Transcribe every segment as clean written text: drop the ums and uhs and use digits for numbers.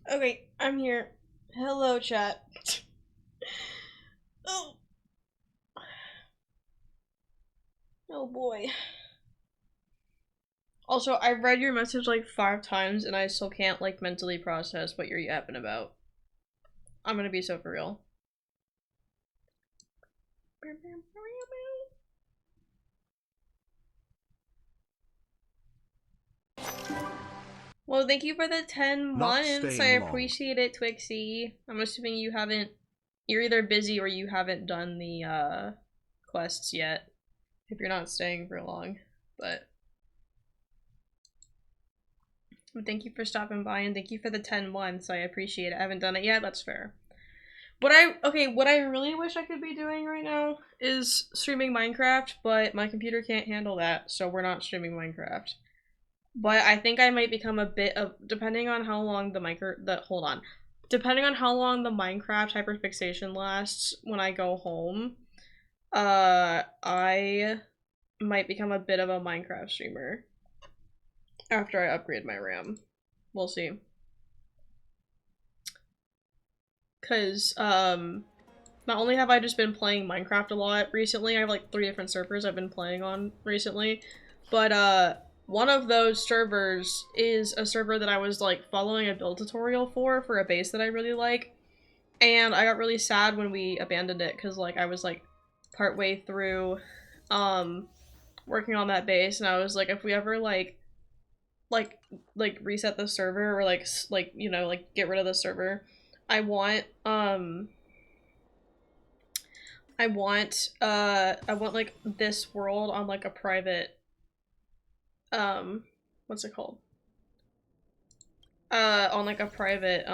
Okay, I'm here. Hello, chat. Oh, oh boy. Also, I've read your message like 5 times and I still can't like mentally process what you're yapping about. I'm gonna be so for real. Well, thank you for the 10 Not months. I staying long. appreciate it, Twixie. I'm assuming you haven't. You're either busy or you haven't done the quests yet. If you're not staying for long. But thank you for stopping by and thank you for the 10 months. I appreciate it. I haven't done it yet. That's fair. What I really wish I could be doing right now is streaming Minecraft, but my computer can't handle that, so we're not streaming Minecraft. But I think I might become a bit of depending on how long depending on how long the Minecraft hyperfixation lasts when I go home, I might become a bit of a Minecraft streamer after I upgrade my RAM. We'll see. Cause not only have I just been playing Minecraft a lot recently, I have like 3 different servers I've been playing on recently, but one of those servers is a server that I was like following a build tutorial for a base that I really like, and I got really sad when we abandoned it because like I was like partway through working on that base, and I was like, if we ever like reset the server or like you know like get rid of the server, I want I want like this world on like a private what's it called? On like a private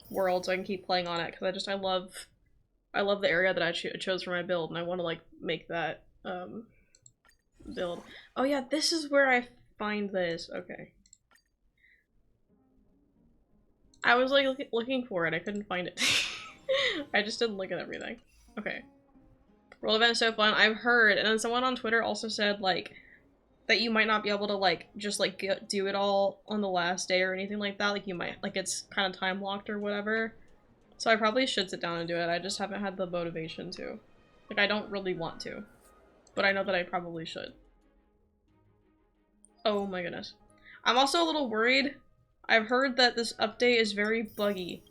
world so I can keep playing on it because I love the area that I chose for my build and I want to like make that build. Oh yeah, this is where I find this. Okay. I was like looking for it. I couldn't find it. I just didn't look at everything. Okay. World event is so fun. I've heard, and then someone on Twitter also said like that you might not be able to like just like do it all on the last day or anything like that. Like you might like it's kind of time locked or whatever. So I probably should sit down and do it. I just haven't had the motivation to. Like I don't really want to, but I know that I probably should. Oh my goodness. I'm also a little worried. I've heard that this update is very buggy.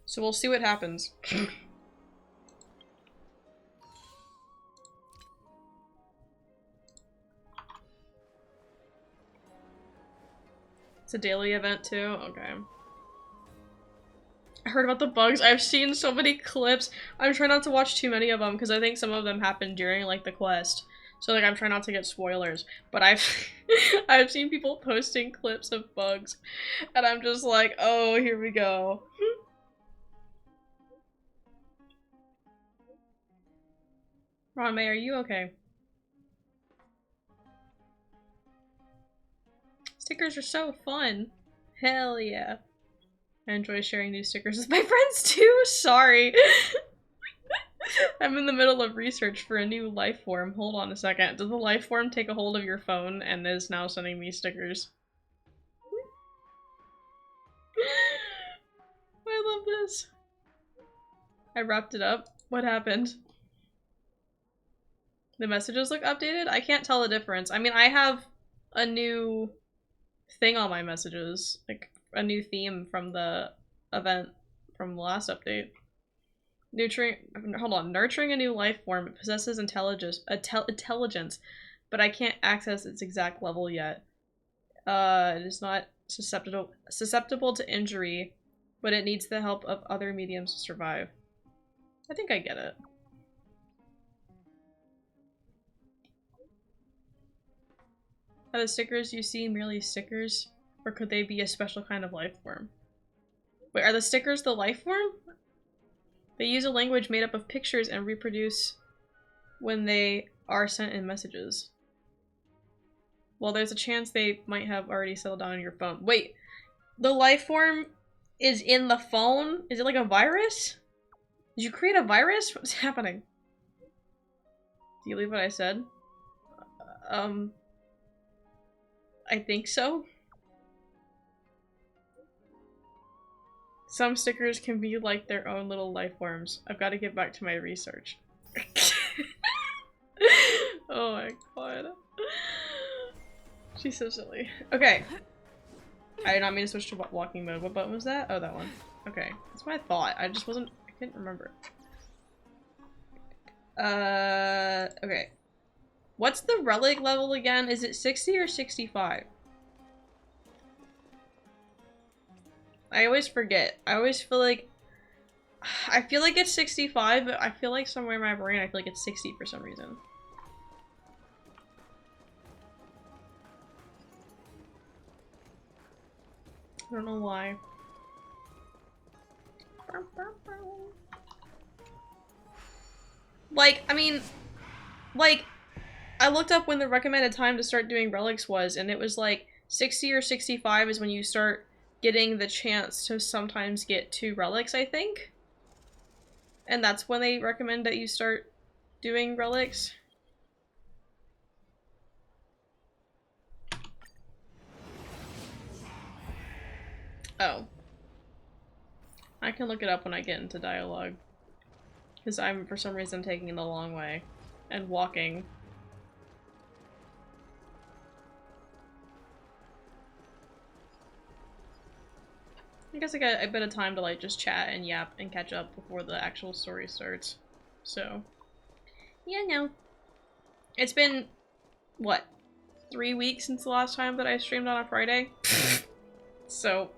So we'll see what happens. It's a daily event too? Okay. I heard about the bugs. I've seen so many clips. I'm trying not to watch too many of them because I think some of them happen during like the quest. So like I'm trying not to get spoilers. But I've I've seen people posting clips of bugs and I'm just like, oh, here we go. Ron May, are you okay? Stickers are so fun. Hell yeah. I enjoy sharing new stickers with my friends too. Sorry. I'm in the middle of research for a new life form. Hold on a second. Does the life form take a hold of your phone and is now sending me stickers? I love this. I wrapped it up. What happened? The messages look updated? I can't tell the difference. I mean, I have a new thing on my messages. Like, a new theme from the event from the last update. Nurturing a new life form. It possesses intelligence, but I can't access its exact level yet. It is not susceptible to injury, but it needs the help of other mediums to survive. I think I get it. Are the stickers you see merely stickers, or could they be a special kind of life form? Wait, are the stickers the life form? They use a language made up of pictures and reproduce when they are sent in messages. Well, there's a chance they might have already settled down on your phone. Wait, the life form is in the phone? Is it like a virus? Did you create a virus? What's happening? Do you believe what I said? I think so. Some stickers can be like their own little life forms. I've got to get back to my research. Oh my god. She's so silly. Okay. I did not mean to switch to walking mode. What button was that? Oh, that one. Okay. That's what I thought. I just wasn't- I couldn't remember. Okay. What's the relic level again? Is it 60 or 65? I always forget. I always feel like... I feel like it's 65, but I feel like somewhere in my brain I feel like it's 60 for some reason. I don't know why. Like, I mean, like, I looked up when the recommended time to start doing relics was, and it was like 60 or 65 is when you start getting the chance to sometimes get 2 relics, I think. And that's when they recommend that you start doing relics. Oh. I can look it up when I get into dialogue. Because I'm, for some reason, taking the long way. And walking. I guess I got a bit of time to, like, just chat and yap and catch up before the actual story starts. So. Yeah, no. It's been, what, 3 weeks since the last time that I streamed on a Friday? So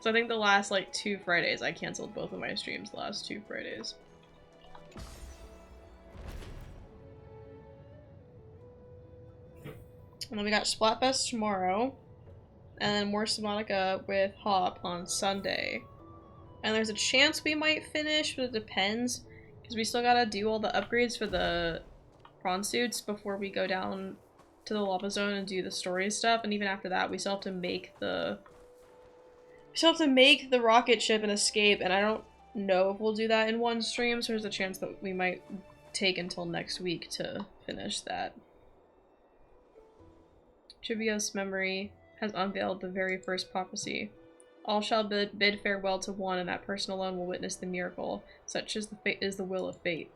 I think the last, like, 2 Fridays, I canceled both of my streams the last 2 Fridays. And then we got Splatfest tomorrow. And then more Subnautica with Hop on Sunday. And there's a chance we might finish, but it depends. Because we still gotta do all the upgrades for the prawn suits before we go down to the lava zone and do the story stuff. And even after that, we still have to make the... We still have to make the rocket ship and escape, and I don't know if we'll do that in one stream, so there's a chance that we might take until next week to finish that. Trivia's memory has unveiled the very first prophecy. All shall bid farewell to one, and that person alone will witness the miracle. Such is the will of fate.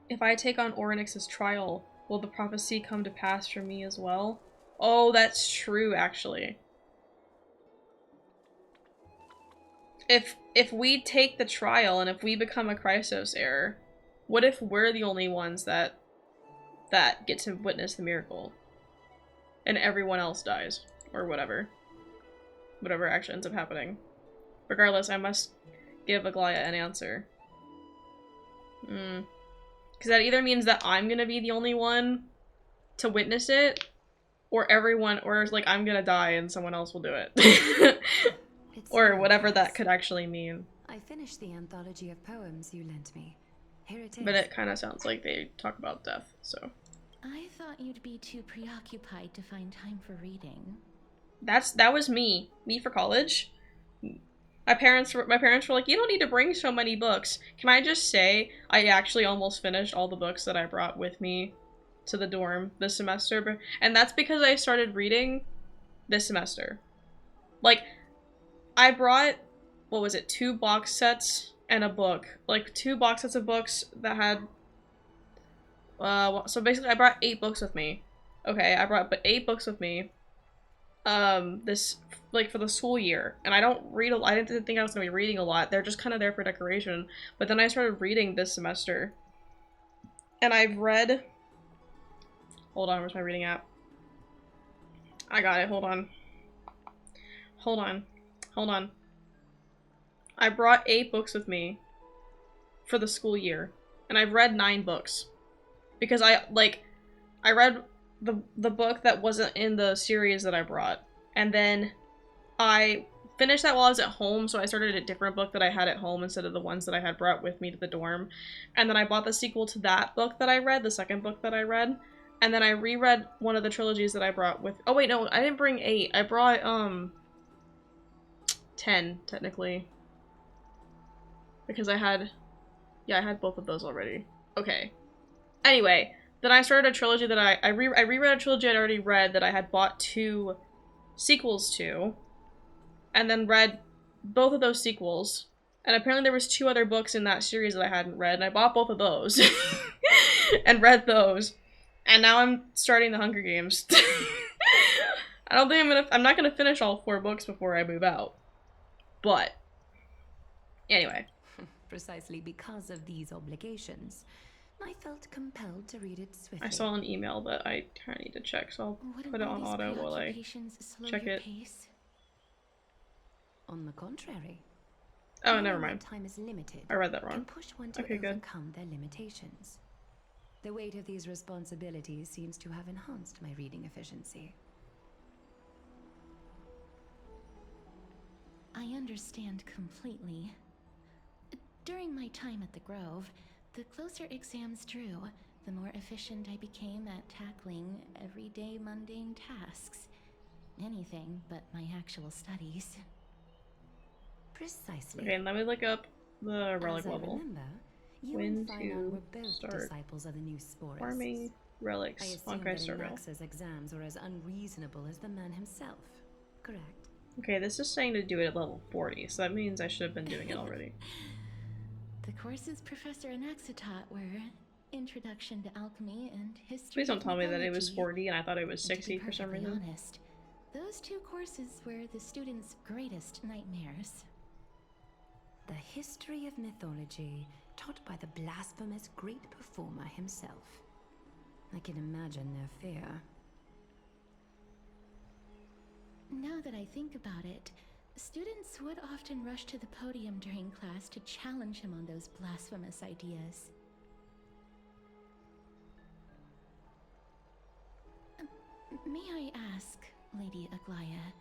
If I take on Orynyx's trial, will the prophecy come to pass for me as well? Oh, that's true, actually. If we take the trial and if we become a Chrysos heir, what if we're the only ones that get to witness the miracle? And everyone else dies. Or whatever. Whatever actually ends up happening. Regardless, I must give Aglaya an answer. Because that either means that I'm gonna be the only one to witness it, or everyone, or like I'm gonna die and someone else will do it. Or whatever that could actually mean. I finished the anthology of poems you lent me. Here it is. But it kind of sounds like they talk about death, so. I thought you'd be too preoccupied to find time for reading. That was me. Me for college. My parents were like, you don't need to bring so many books. Can I just say, I actually almost finished all the books that I brought with me to the dorm this semester. And that's because I started reading this semester. Like, I brought, what was it, 2 box sets and a book. Like, 2 box sets of books that had, so basically I brought 8 books with me. Okay, I brought 8 books with me. This, like, for the school year. And I don't read I didn't think I was gonna be reading a lot. They're just kind of there for decoration. But then I started reading this semester. And I've read, hold on, where's my reading app? I got it, hold on. Hold on. Hold on. I brought 8 books with me for the school year, and I've read 9 books. Because I read the book that wasn't in the series that I brought, and then I finished that while I was at home, so I started a different book that I had at home instead of the ones that I had brought with me to the dorm. And then I bought the sequel to that book that I read, the second book that I read, and then I reread one of the trilogies that I brought with- oh wait, no, I didn't bring 8. I brought, 10, technically. Because I had both of those already. Okay. Anyway, then I started a trilogy that I reread a trilogy I'd already read that I had bought 2 sequels to, and then read both of those sequels. And apparently there was 2 other books in that series that I hadn't read, and I bought both of those. And read those. And now I'm starting the Hunger Games. I don't think I'm not gonna finish all 4 books before I move out. But anyway. Precisely because of these obligations, I felt compelled to read it swiftly. I saw an email that I kinda need to check, so I'll put it on auto while I check it. Pace? On the contrary. Oh, never mind. Time is limited. I read that wrong. Can push one to Okay, good. overcome their limitations. The weight of these responsibilities seems to have enhanced my reading efficiency. I understand completely. During my time at the Grove, the closer exams drew, the more efficient I became at tackling everyday mundane tasks. Anything but my actual studies. Precisely. Okay, let me look up the relic As I level. remember, you When and Finon to were both start disciples of the new Sporus. Farming I relics on assume Christ that Surveil. Anaxa's exams were as unreasonable as the man himself, correct? Okay, this is saying to do it at level 40, so that means I should have been doing it already. The courses Professor Anaxa taught were Introduction to Alchemy and History. Please don't tell me that it was Mythology. 40 and I thought it was And to 60 be for some perfectly reason. honest, those 2 courses were the students' greatest nightmares. The history of mythology, taught by the blasphemous great performer himself. I can imagine their fear. Now that I think about it, students would often rush to the podium during class to challenge him on those blasphemous ideas. May I ask, Lady Aglaya,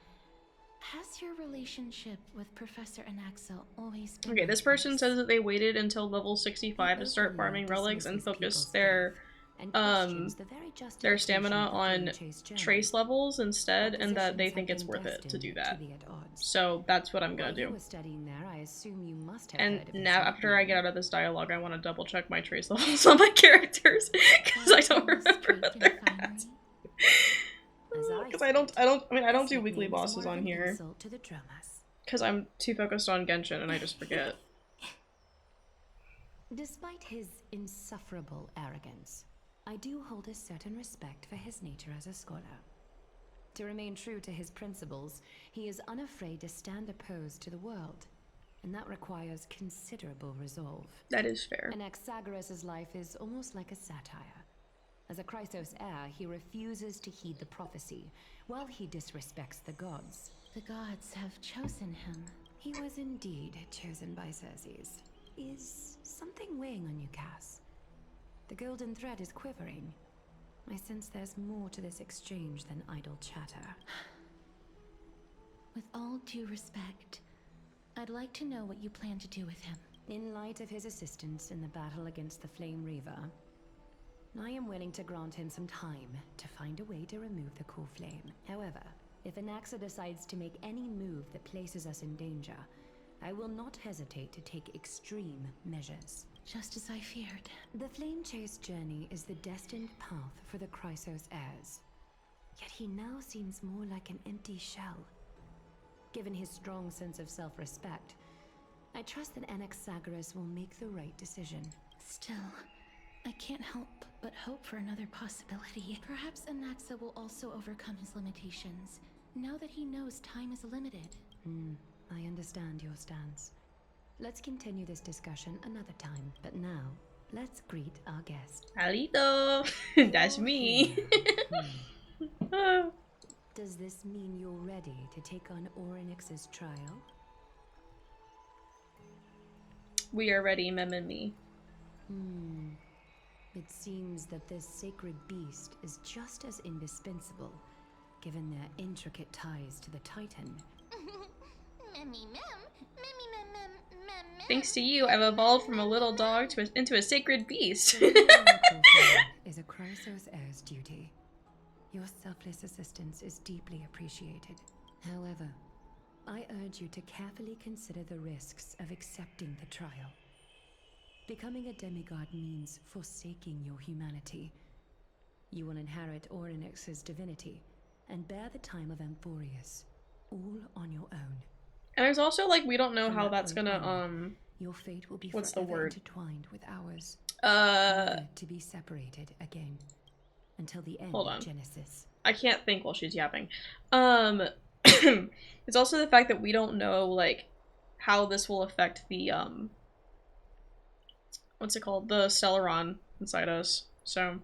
has your relationship with Professor Anaxa always been Okay, this like person this? says that they waited until level 65 to start farming relics and focused their stamina on trace levels instead, and that they think it's worth it to do that. So that's what I'm gonna do. And now, after I get out of this dialogue, I want to double check my trace levels on my characters because I don't remember what they're at. Because I don't do weekly bosses on here because I'm too focused on Genshin and I just forget. Despite his insufferable arrogance, I do hold a certain respect for his nature as a scholar. To remain true to his principles, he is unafraid to stand opposed to the world, and that requires considerable resolve. That is fair. Anaxagoras' life is almost like a satire. As a Chrysos heir, he refuses to heed the prophecy, while he disrespects the gods. The gods have chosen him. He was indeed chosen by Circes. Is something weighing on you, Cass? The golden thread is quivering. I sense there's more to this exchange than idle chatter. With all due respect, I'd like to know what you plan to do with him. In light of his assistance in the battle against the Flame Reaver, I am willing to grant him some time to find a way to remove the core flame. However, if Anaxa decides to make any move that places us in danger, I will not hesitate to take extreme measures. Just as I feared. The Flame Chase journey is the destined path for the Chrysos heirs. Yet he now seems more like an empty shell. Given his strong sense of self-respect, I trust that Anaxagoras will make the right decision. Still, I can't help but hope for another possibility. Perhaps Anaxa will also overcome his limitations, now that he knows time is limited. I understand your stance. Let's continue this discussion another time, but now, let's greet our guest. Alito! That's me! Does this mean you're ready to take on Orynyx's trial? We are ready, Mem and me. It seems that this sacred beast is just as indispensable, given their intricate ties to the Titan. Thanks to you, I've evolved from a little dog into a sacred beast. Is a Chrysos heir's duty. Your selfless assistance is deeply appreciated. However, I urge you to carefully consider the risks of accepting the trial. Becoming a demigod means forsaking your humanity. You will inherit Orynyx's divinity and bear the time of Amphorius, all on your own. And there's also, like, we don't know From how that that's point gonna, on, your fate will be what's the forever word? intertwined with ours. Never to be separated again until the end Hold of on. Genesis. I can't think while she's yapping. It's also the fact that we don't know, like, how this will affect the, what's it called? The Stellaron inside us. So,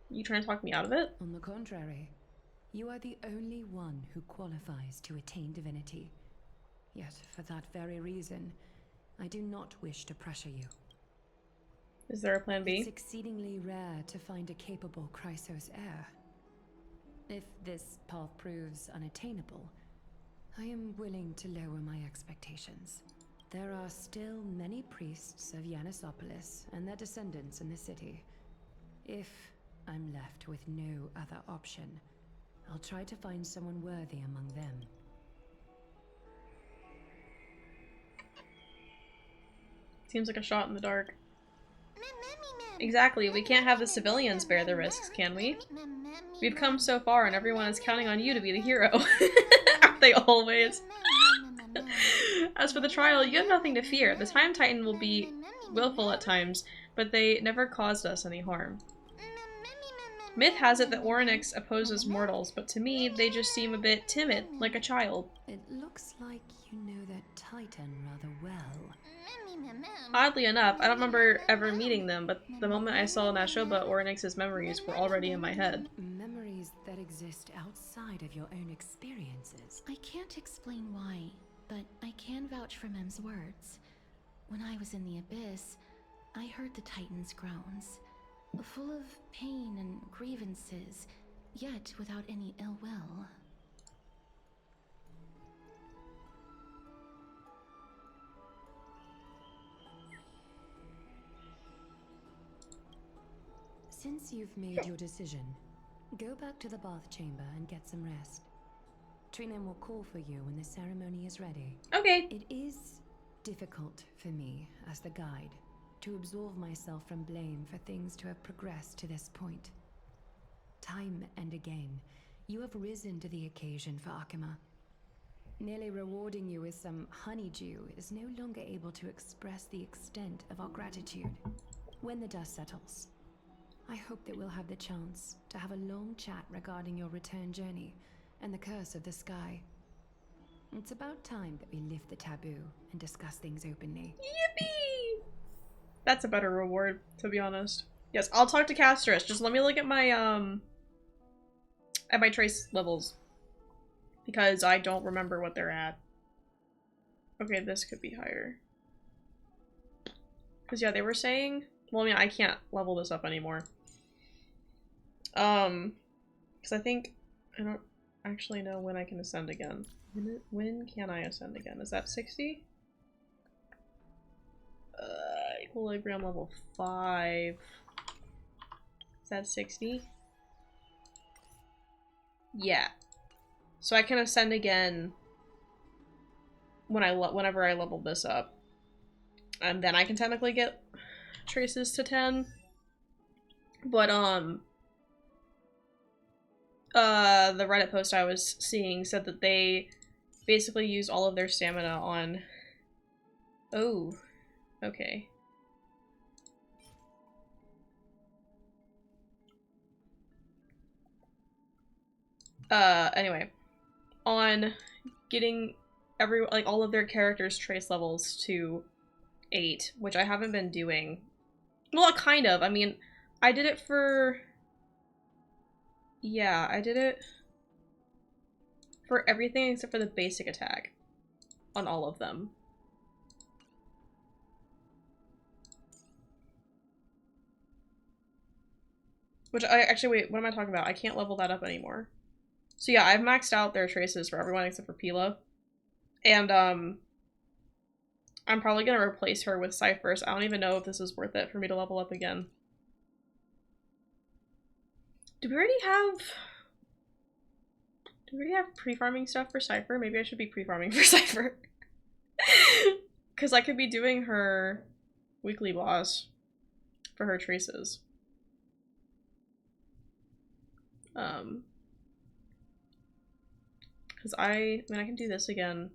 you trying to talk me out of it? On the contrary, you are the only one who qualifies to attain divinity. Yet, for that very reason, I do not wish to pressure you. Is there a plan B? It's exceedingly rare to find a capable Chrysos heir. If this path proves unattainable, I am willing to lower my expectations. There are still many priests of Yanisopolis and their descendants in the city. If I'm left with no other option, I'll try to find someone worthy among them. Seems like a shot in the dark. Exactly, we can't have the civilians bear the risks, can we? We've come so far and everyone is counting on you to be the hero. Aren't they always? As for the trial, you have nothing to fear. The Time Titan will be willful at times, but they never caused us any harm. Myth has it that Orynyx opposes mortals, but to me, they just seem a bit timid, like a child. It looks like you know that Titan rather well. Oddly enough, I don't remember ever meeting them, but the moment I saw Nashoba, Orynyx's memories were already in my head. Memories that exist outside of your own experiences. I can't explain why, but I can vouch for Mem's words. When I was in the Abyss, I heard the Titan's groans, full of pain and grievances, yet without any ill will. Since you've made your decision, go back to the bath chamber and get some rest. Trinem will call for you when the ceremony is ready. Okay. It is difficult for me, as the guide, to absolve myself from blame for things to have progressed to this point. Time and again, you have risen to the occasion for Akima. Nearly rewarding you with some honeydew is no longer able to express the extent of our gratitude. When the dust settles, I hope that we'll have the chance to have a long chat regarding your return journey and the curse of the sky. It's about time that we lift the taboo and discuss things openly. Yippee! That's a better reward, to be honest. Yes, I'll talk to Castris. Just let me look at my trace levels. Because I don't remember what they're at. Okay, this could be higher. Because, yeah, they were saying... Well, I mean, I can't level this up anymore. Because I think... I don't actually know when I can ascend again. When can I ascend again? Is that 60? Equilibrium level 5. Is that 60? Yeah. So I can ascend again when whenever I level this up. And then I can technically get traces to 10. But, the Reddit post I was seeing said that they basically used all of their stamina on... Oh. Okay. Anyway. On getting all of their characters' trace levels to 8, which I haven't been doing. Well, kind of. I mean, I did it for... Yeah, I did it for everything except for the basic attack on all of them. Which wait, what am I talking about? I can't level that up anymore. So yeah, I've maxed out their traces for everyone except for Pila. And, I'm probably gonna replace her with Cypher, so I don't even know if this is worth it for me to level up again. Do we already have pre-farming stuff for Cypher? Maybe I should be pre-farming for Cypher. Because I could be doing her weekly boss for her traces. Because I mean, I can do this again.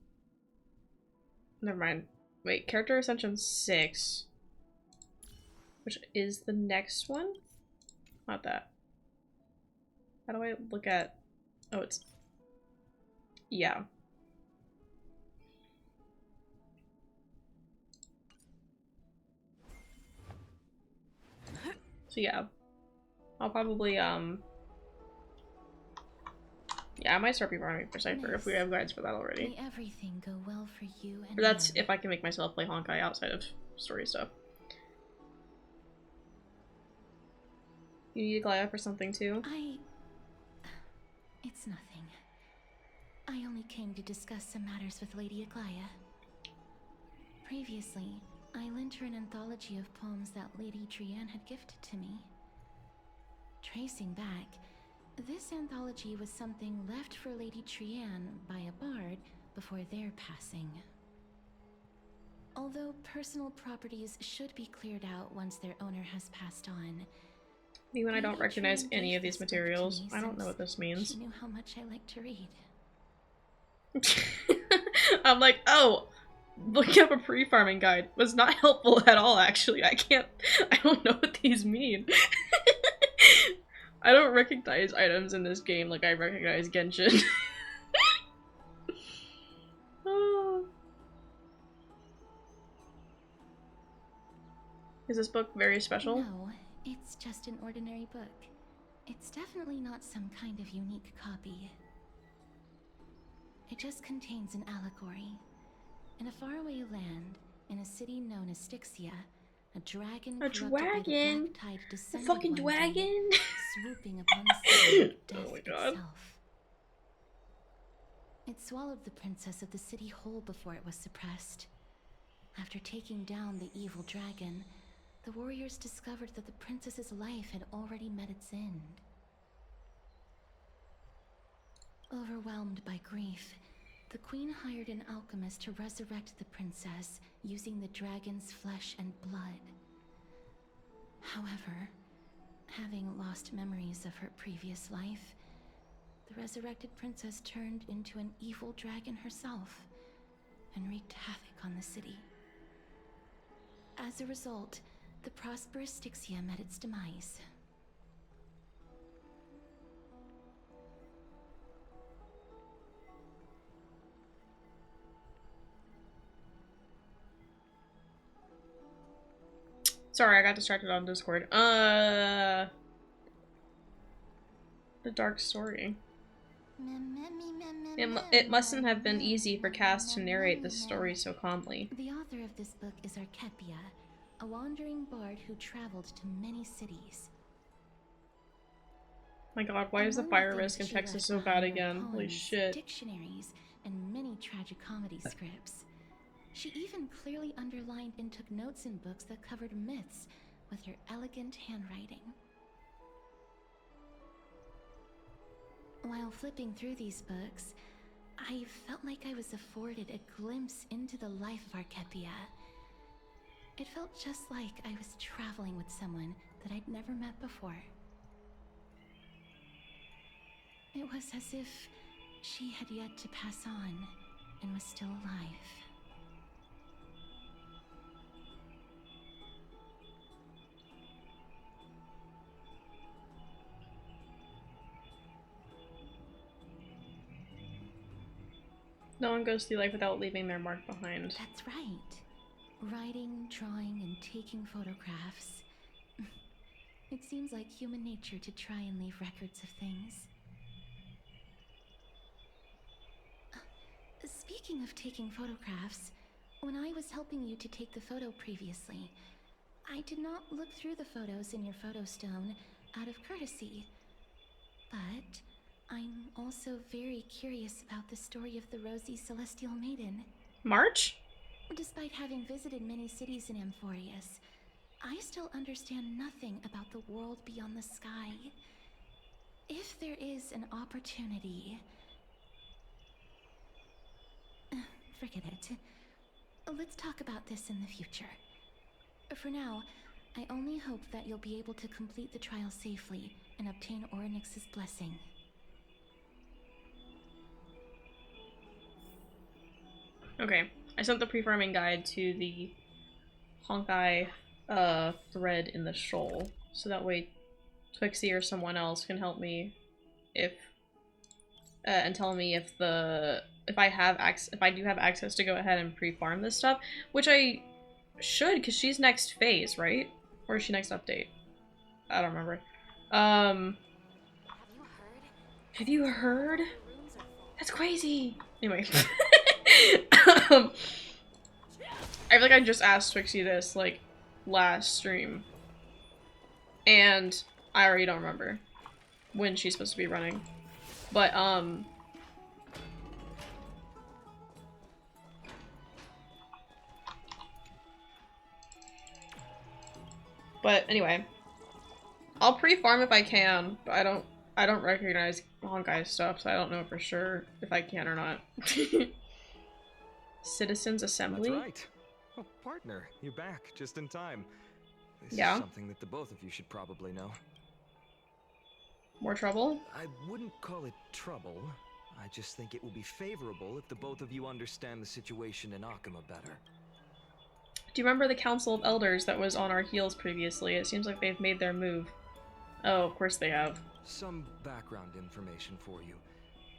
Never mind. Wait, character ascension 6. Which is the next one? Not that. How do I look at... Oh, it's... Yeah. So yeah. I'll probably, yeah, I might start refarming for Cypher if we have guides for that already. May everything go well for you and Or that's him. if I can make myself play Honkai outside of story stuff. You need a Glaya for something too? It's nothing. I only came to discuss some matters with Lady Aglaya. Previously, I lent her an anthology of poems that Lady Trianne had gifted to me. Tracing back, this anthology was something left for Lady Trianne by a bard before their passing. Although personal properties should be cleared out once their owner has passed on. Even I don't Lady recognize Trianne any gave of these this book to materials. me I don't know since what this means. She knew how much I like to read. I'm like, oh, looking up a pre-farming guide was not helpful at all, actually. I don't know what these mean. I don't recognize items in this game like I recognize Genshin. Oh. Is this book very special? No, it's just an ordinary book. It's definitely not some kind of unique copy. It just contains an allegory. In a faraway land, in a city known as Styxia, a dragon corrupted by the Black Tide A descended fucking one dragon? day, swooping upon the city like death Oh my god. itself. It swallowed the princess of the city whole before it was suppressed. After taking down the evil dragon, the warriors discovered that the princess's life had already met its end. Overwhelmed by grief, the queen hired an alchemist to resurrect the princess using the dragon's flesh and blood. However, having lost memories of her previous life, the resurrected princess turned into an evil dragon herself and wreaked havoc on the city. As a result, the prosperous Styxia met its demise. Sorry, I got distracted on Discord. The dark story. It mustn't have been easy for Cass to narrate this story so calmly. The author of this book is Archepia, a wandering bard who traveled to many cities. My god, why is the fire risk in Texas so bad again? Holy shit. Dictionaries, and many tragicomedy scripts. She even clearly underlined and took notes in books that covered myths with her elegant handwriting. While flipping through these books, I felt like I was afforded a glimpse into the life of Archepia. It felt just like I was traveling with someone that I'd never met before. It was as if she had yet to pass on and was still alive. No one goes through life without leaving their mark behind. That's right. Writing, drawing, and taking photographs. It seems like human nature to try and leave records of things. Speaking of taking photographs, when I was helping you to take the photo previously, I did not look through the photos in your photo stone out of courtesy. But I'm also very curious about the story of the Rosy Celestial Maiden. March? Despite having visited many cities in Amphorius, I still understand nothing about the world beyond the sky. If there is an opportunity... forget it. Let's talk about this in the future. For now, I only hope that you'll be able to complete the trial safely and obtain Orynyx's blessing. Okay. I sent the pre-farming guide to the Honkai thread in the shoal, so that way Twixie or someone else can help me if and tell me if I do have access to go ahead and pre-farm this stuff, which I should, because she's next phase, right? Or is she next update? I don't remember. Have you heard? That's crazy. Anyway. I feel like I just asked Twixie this, like, last stream. And I already don't remember when she's supposed to be running. But, anyway. I'll pre-farm if I can, but I don't recognize Honkai stuff, so I don't know for sure if I can or not. Citizens Assembly? That's right. Oh, partner, you're back just in time. This is Yeah? something that the both of you should probably know. More trouble? I wouldn't call it trouble. I just think it will be favorable if the both of you understand the situation in Akuma better. Do you remember the Council of Elders that was on our heels previously? It seems like they've made their move. Oh, of course they have. Some background information for you.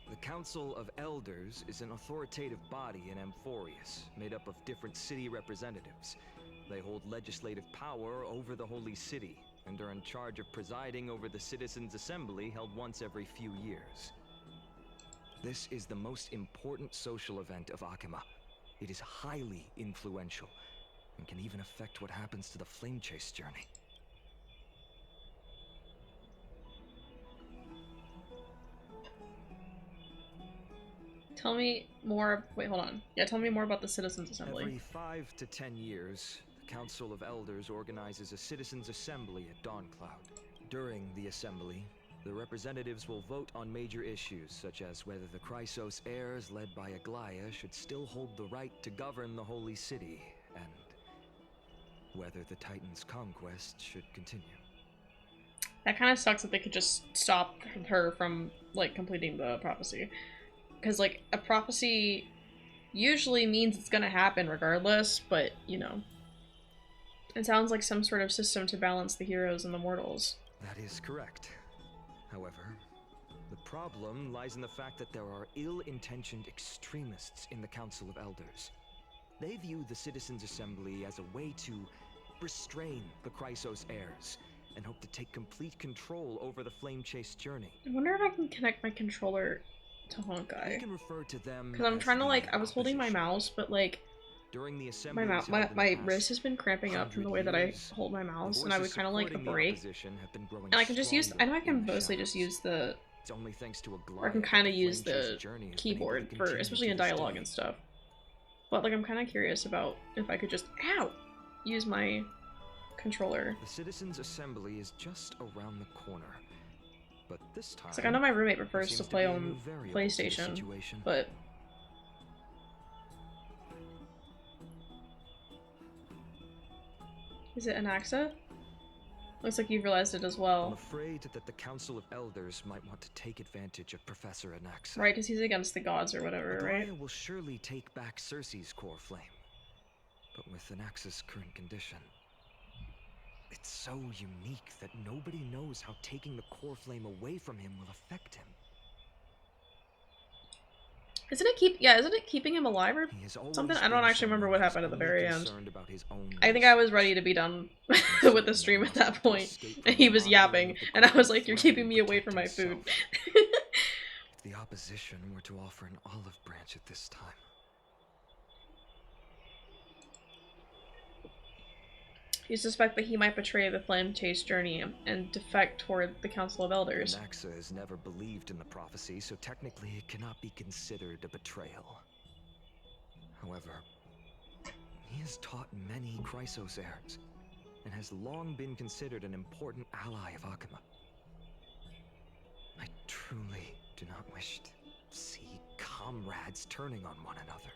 The Council of Elders is an authoritative body in Amphorius, made up of different city representatives. They hold legislative power over the Holy City, and are in charge of presiding over the Citizens' Assembly held once every few years. This is the most important social event of Akuma. It is highly influential, and can even affect what happens to the Flame Chase journey. Tell me more. Wait, hold on. Yeah, tell me more about the Citizens Assembly. Every 5 to 10 years, the Council of Elders organizes a Citizens' Assembly at Dawncloud. During the assembly, the representatives will vote on major issues, such as whether the Chrysos heirs led by Aglaya should still hold the right to govern the Holy City, and whether the Titan's conquest should continue. That kind of sucks that they could just stop her from, like, completing the prophecy. Because, like, a prophecy usually means it's gonna happen regardless, but, you know. It sounds like some sort of system to balance the heroes and the mortals. That is correct. However, the problem lies in the fact that there are ill-intentioned extremists in the Council of Elders. They view the Citizens' Assembly as a way to restrain the Chrysos heirs, and hope to take complete control over the Flame Chase journey. I wonder if I can connect my controller to We Honkai. can refer to them Because I'm as trying to, the like, I was holding my opposition. mouse, but, like, During the my assembly, my wrist has been cramping up from the way that I hold my mouse, and I would kind of like a break. And I can just use, I know I can mostly just use the, It's only thanks to or I can kind of use the keyboard for, especially in dialogue and stuff. But, like, I'm kind of curious about if I could just, ow, use my controller. The Citizens' Assembly is just around the corner. But this time, It's like, I know my roommate there prefers to seems play be a on new variable to the PlayStation, situation. but... Is it Anaxa? Looks like you've realized it as I'm well. afraid that the Council of Elders might want to take advantage of Professor Anaxa. Right, because he's against the gods or whatever, right? Aglaya will surely take back Cersei's core flame. But with Anaxa's current condition, it's so unique that nobody knows how taking the core flame away from him will affect him. Isn't it keeping him alive or He has always something? I been don't actually remember someone what who's happened at the only very end. concerned about his own I think I was welfare. ready to be done with the stream at that point, and he was yapping, and I was like, you're keeping me away from my food. If the opposition were to offer an olive branch at this time. You suspect that he might betray the Flame Chase journey and defect toward the Council of Elders. Anaxa has never believed in the prophecy, so technically it cannot be considered a betrayal. However, he has taught many Chrysos heirs, and has long been considered an important ally of Akuma. I truly do not wish to see comrades turning on one another.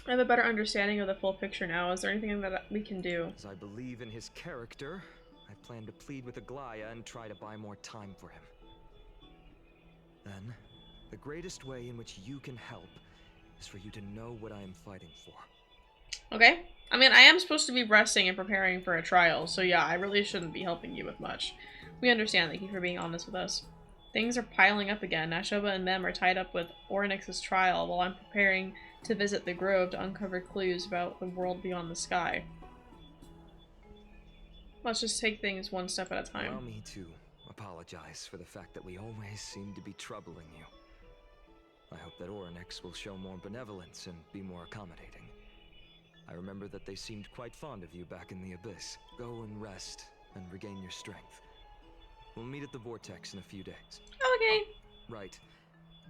I have a better understanding of the full picture now. Is there anything that we can do? As I believe in his character, I plan to plead with Aglaya and try to buy more time for him. Then, the greatest way in which you can help is is for you to know what I am fighting for. Okay. I mean, I am supposed to be resting and preparing for a trial, so yeah, I really shouldn't be helping you with much. We understand. Thank you for being honest with us. Things are piling up again. Nashoba and Mem are tied up with Orynyx's trial while I'm preparing to visit the Grove to uncover clues about the world beyond the sky. Let's just take things one step at a time. Allow me to apologize for the fact that we always seem to be troubling you. I hope that Orynyx will show more benevolence and be more accommodating. I remember that they seemed quite fond of you back in the Abyss. Go and rest and regain your strength. We'll meet at the Vortex in a few days. Okay. Right.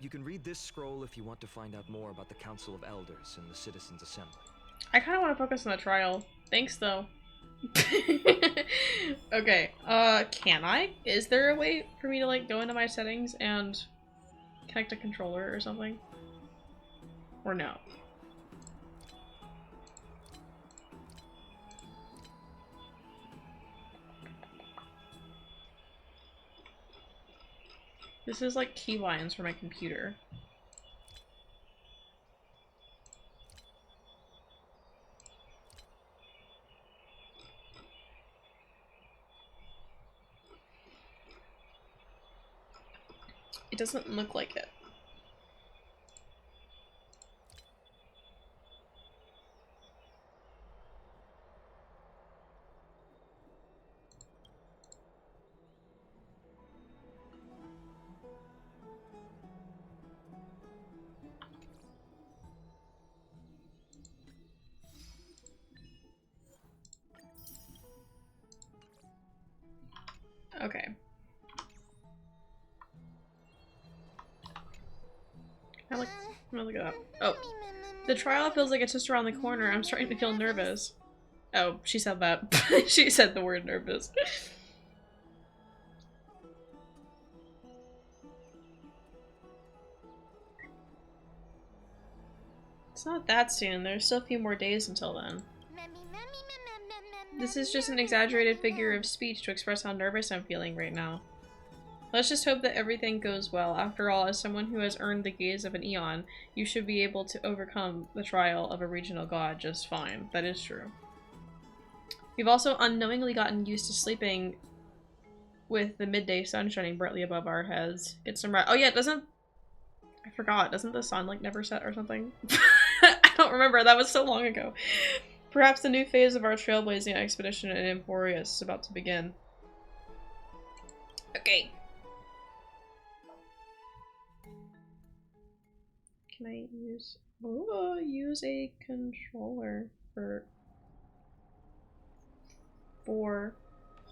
You can read this scroll if you want to find out more about the Council of Elders and the Citizens' Assembly. I kind of want to focus on the trial. Thanks, though. Okay, can I? Is there a way for me to, like, go into my settings and connect a controller or something? Or no? This is like keybinds for my computer. It doesn't look like it. Okay. I'm gonna look it up. Oh. The trial feels like it's just around the corner. I'm starting to feel nervous. Oh, she said that. She said the word nervous. It's not that soon. There's still a few more days until then. This is just an exaggerated figure of speech to express how nervous I'm feeling right now. Let's just hope that everything goes well. After all, as someone who has earned the gaze of an Eon, you should be able to overcome the trial of a regional god just fine. That is true. We've also unknowingly gotten used to sleeping with the midday sun shining brightly above our heads. Get some rest. Oh yeah, I forgot. Doesn't the sun like never set or something? I don't remember. That was so long ago. Perhaps the new phase of our trailblazing expedition in Emporius is about to begin. Okay. Can I use a controller for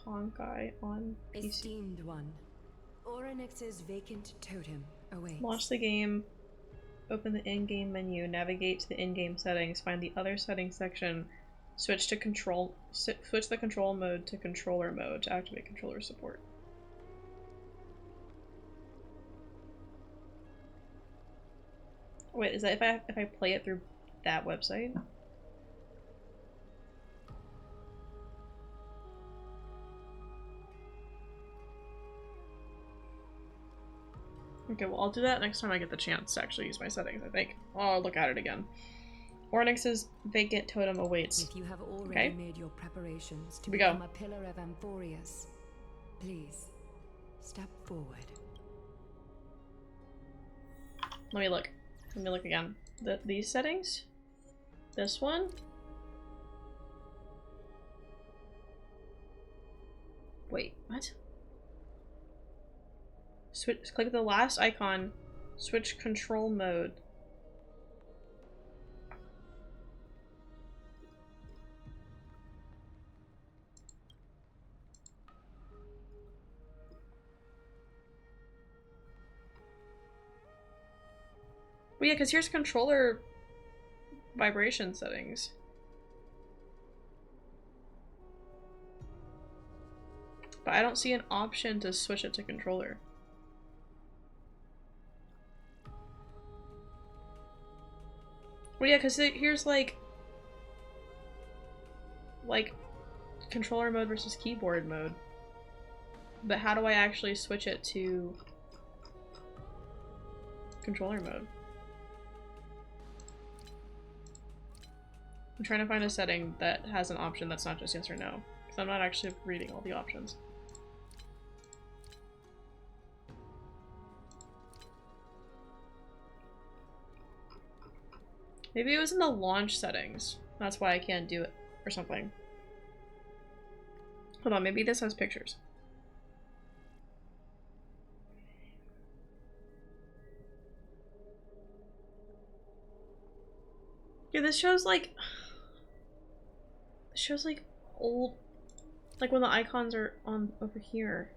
Honkai on PC? Esteemed one, Orynyx's vacant totem awaits. Launch the game, open the in-game menu, navigate to the in-game settings, find the other settings section, switch the control mode to controller mode to activate controller support. Wait, is that if I play it through that website? Okay, well I'll do that next time I get the chance to actually use my settings, I think. I'll look at it again. Orynyx's vacant totem awaits. If you have already made your preparations to become a pillar of Emporius, please step forward. Let me look. Let me look again. These settings? This one? Wait, what? Click the last icon. Switch control mode. Well, yeah, because here's controller vibration settings. But I don't see an option to switch it to controller. Well, yeah, because here's like controller mode versus keyboard mode. But how do I actually switch it to controller mode? I'm trying to find a setting that has an option that's not just yes or no. Because I'm not actually reading all the options. Maybe it was in the launch settings. That's why I can't do it or something. Hold on, maybe this has pictures. Yeah, this shows like old, like when the icons are on over here.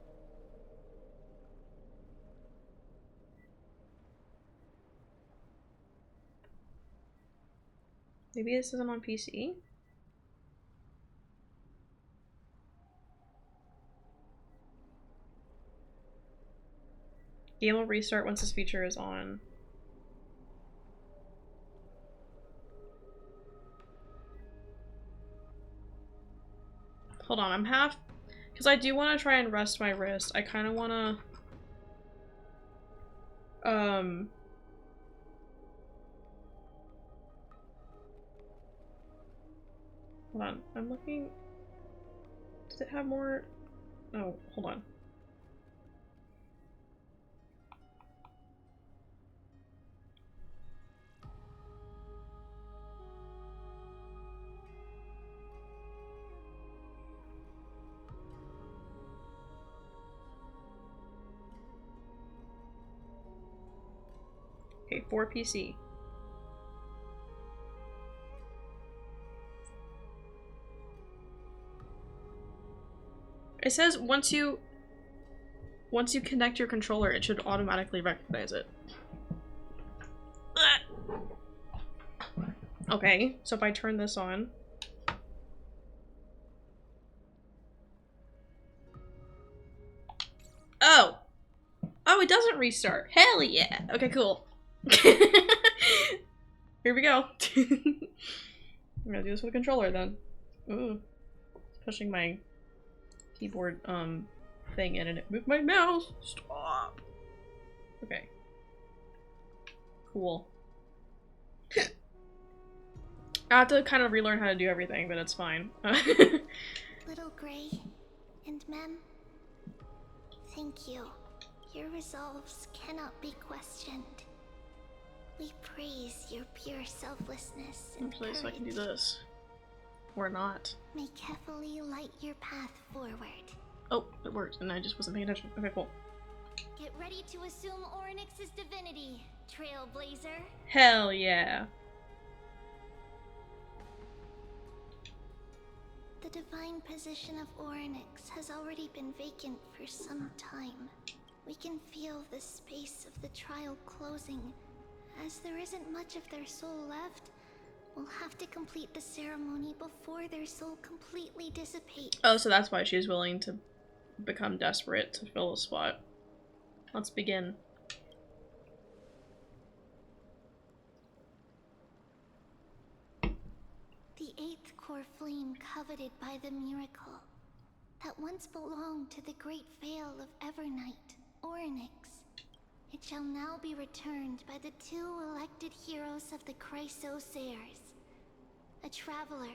Maybe this isn't on PC? Game will restart once this feature is on. Hold on, I'm half... Because I do want to try and rest my wrist. I kind of want to... Hold on, I'm looking... Does it have more... Oh, hold on. Okay, 4 PC. It says once you connect your controller, it should automatically recognize it. Okay, so if I turn this on. Oh! Oh, it doesn't restart. Hell yeah! Okay, cool. Here we go. I'm gonna do this with a controller then. Ooh. It's pushing my keyboard thing in and it moved my mouse. Stop. Okay. Cool. I have to kind of relearn how to do everything, but it's fine. Little Gray and Mem, thank you. Your resolves cannot be questioned. We praise your pure selflessness and Actually, courage. so I can do this. Or not. May carefully light your path forward. Oh, it worked, and I just wasn't paying attention. Okay, cool. Get ready to assume Orynyx's divinity, Trailblazer. Hell yeah. The divine position of Orynyx has already been vacant for some time. We can feel the space of the trial closing. As there isn't much of their soul left, we'll have to complete the ceremony before their soul completely dissipates. Oh, so that's why she's willing to become desperate to fill a spot. Let's begin. The eighth core flame coveted by the miracle that once belonged to the great Vale of Evernight, Orynyx. It shall now be returned by the 2 elected heroes of the Chrysosairs. A traveler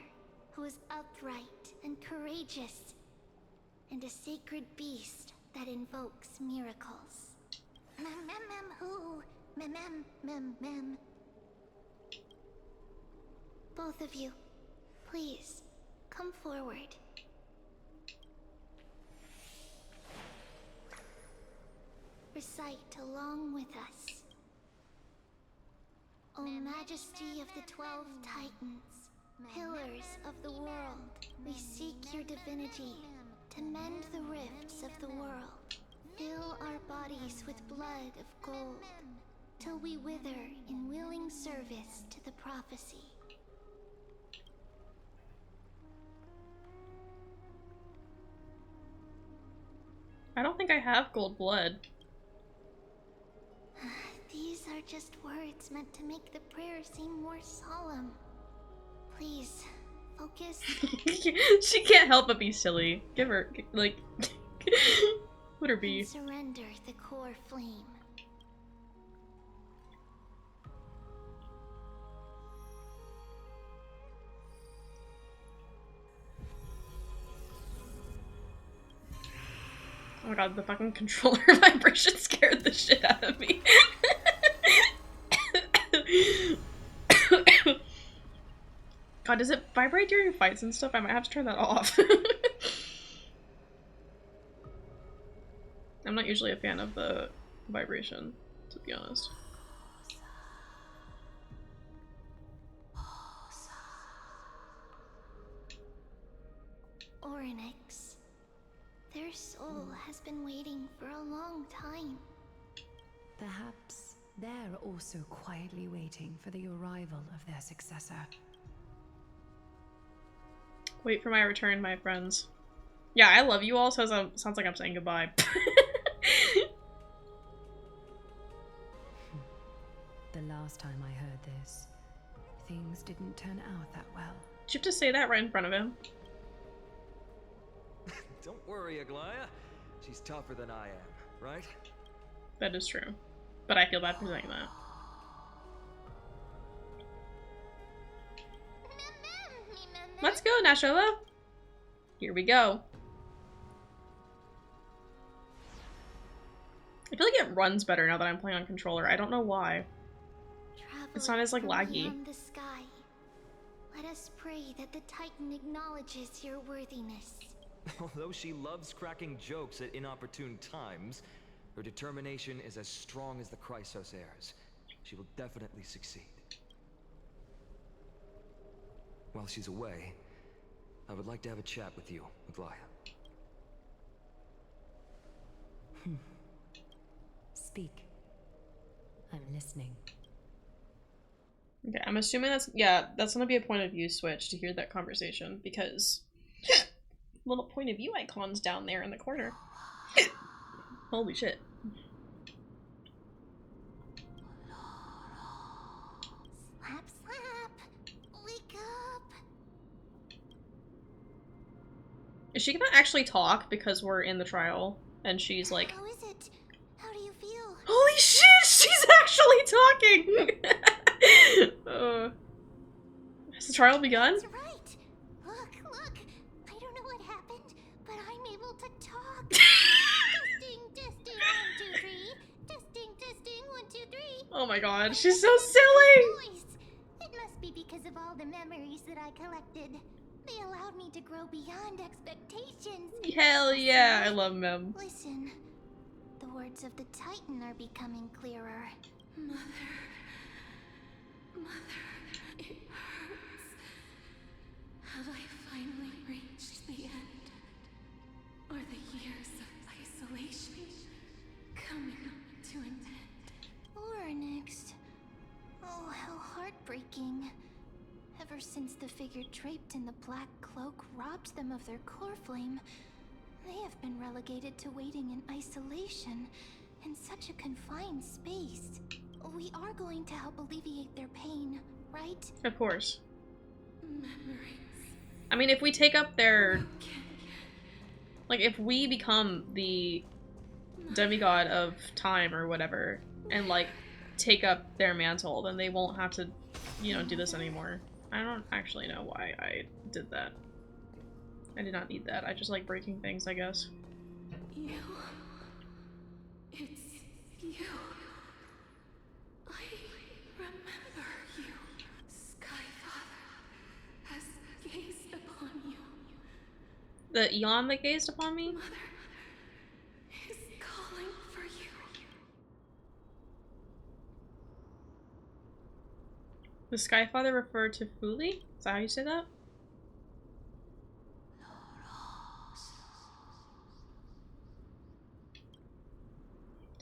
who is upright and courageous, and a sacred beast that invokes miracles. Who? Mem. Both of you, please, come forward. Recite along with us. O Majesty of the 12 Titans, pillars of the world, we seek your divinity to mend the rifts of the world. Fill our bodies with blood of gold, till we wither in willing service to the prophecy. I don't think I have gold blood. These are just words meant to make the prayer seem more solemn. Please, focus. She can't help but be silly. Give her, like, let her be. And surrender the core flame. god, the fucking controller vibration scared the shit out of me. God, does it vibrate during fights and stuff? I might have to turn that off. I'm not usually a fan of the vibration, to be honest. Oryx. Their soul has been waiting for a long time. Perhaps they're also quietly waiting for the arrival of their successor. Wait for my return, my friends. Yeah, I love you all, so sounds like I'm saying goodbye. The last time I heard this, things didn't turn out that well. Did you have to say that right in front of him? Don't worry, Aglaya. She's tougher than I am, right? That is true. But I feel bad for saying that. Let's go, Nashola! Here we go. I feel like it runs better now that I'm playing on controller. I don't know why. It's not as, like, laggy. The sky. Let us pray that the Titan acknowledges your worthiness. Although she loves cracking jokes at inopportune times, her determination is as strong as the Chrysos heirs. She will definitely succeed. While she's away, I would like to have a chat with you, Aglaya. Speak. I'm listening. Okay, I'm assuming that's gonna be a point of view switch to hear that conversation, because little point of view icons down there in the corner. Holy shit. Slap, slap! Wake up! Is she gonna actually talk because we're in the trial and she's like, How is it? How do you feel? holy shit, she's actually talking! Has the trial begun? That's right. Look. I don't know what happened, but I'm able to talk. Testing, 1, 2, 3. Testing, 1, 2, 3. Oh my god, she's so silly! Voice. It must be because of all the memories that I collected. They allowed me to grow beyond expectations. Hell yeah, I love Mem. Listen, the words of the Titan are becoming clearer. Mother, it hurts. Have I finally reached the end? Are the years of isolation coming to an end? Or next. Oh, how heartbreaking. Ever since the figure draped in the black cloak robbed them of their core flame, they have been relegated to waiting in isolation in such a confined space. We are going to help alleviate their pain, right? Of course. Memories. I mean, if we take up their... Like, if we become the demigod of time or whatever, and, like, take up their mantle, then they won't have to, you know, do this anymore. I don't actually know why I did that. I did not need that. I just like breaking things, I guess. You. It's you. I remember you. Skyfather has gazed upon you. The Eon that gazed upon me? Mother is calling for you. The Skyfather referred to Fuli? Is that how you say that?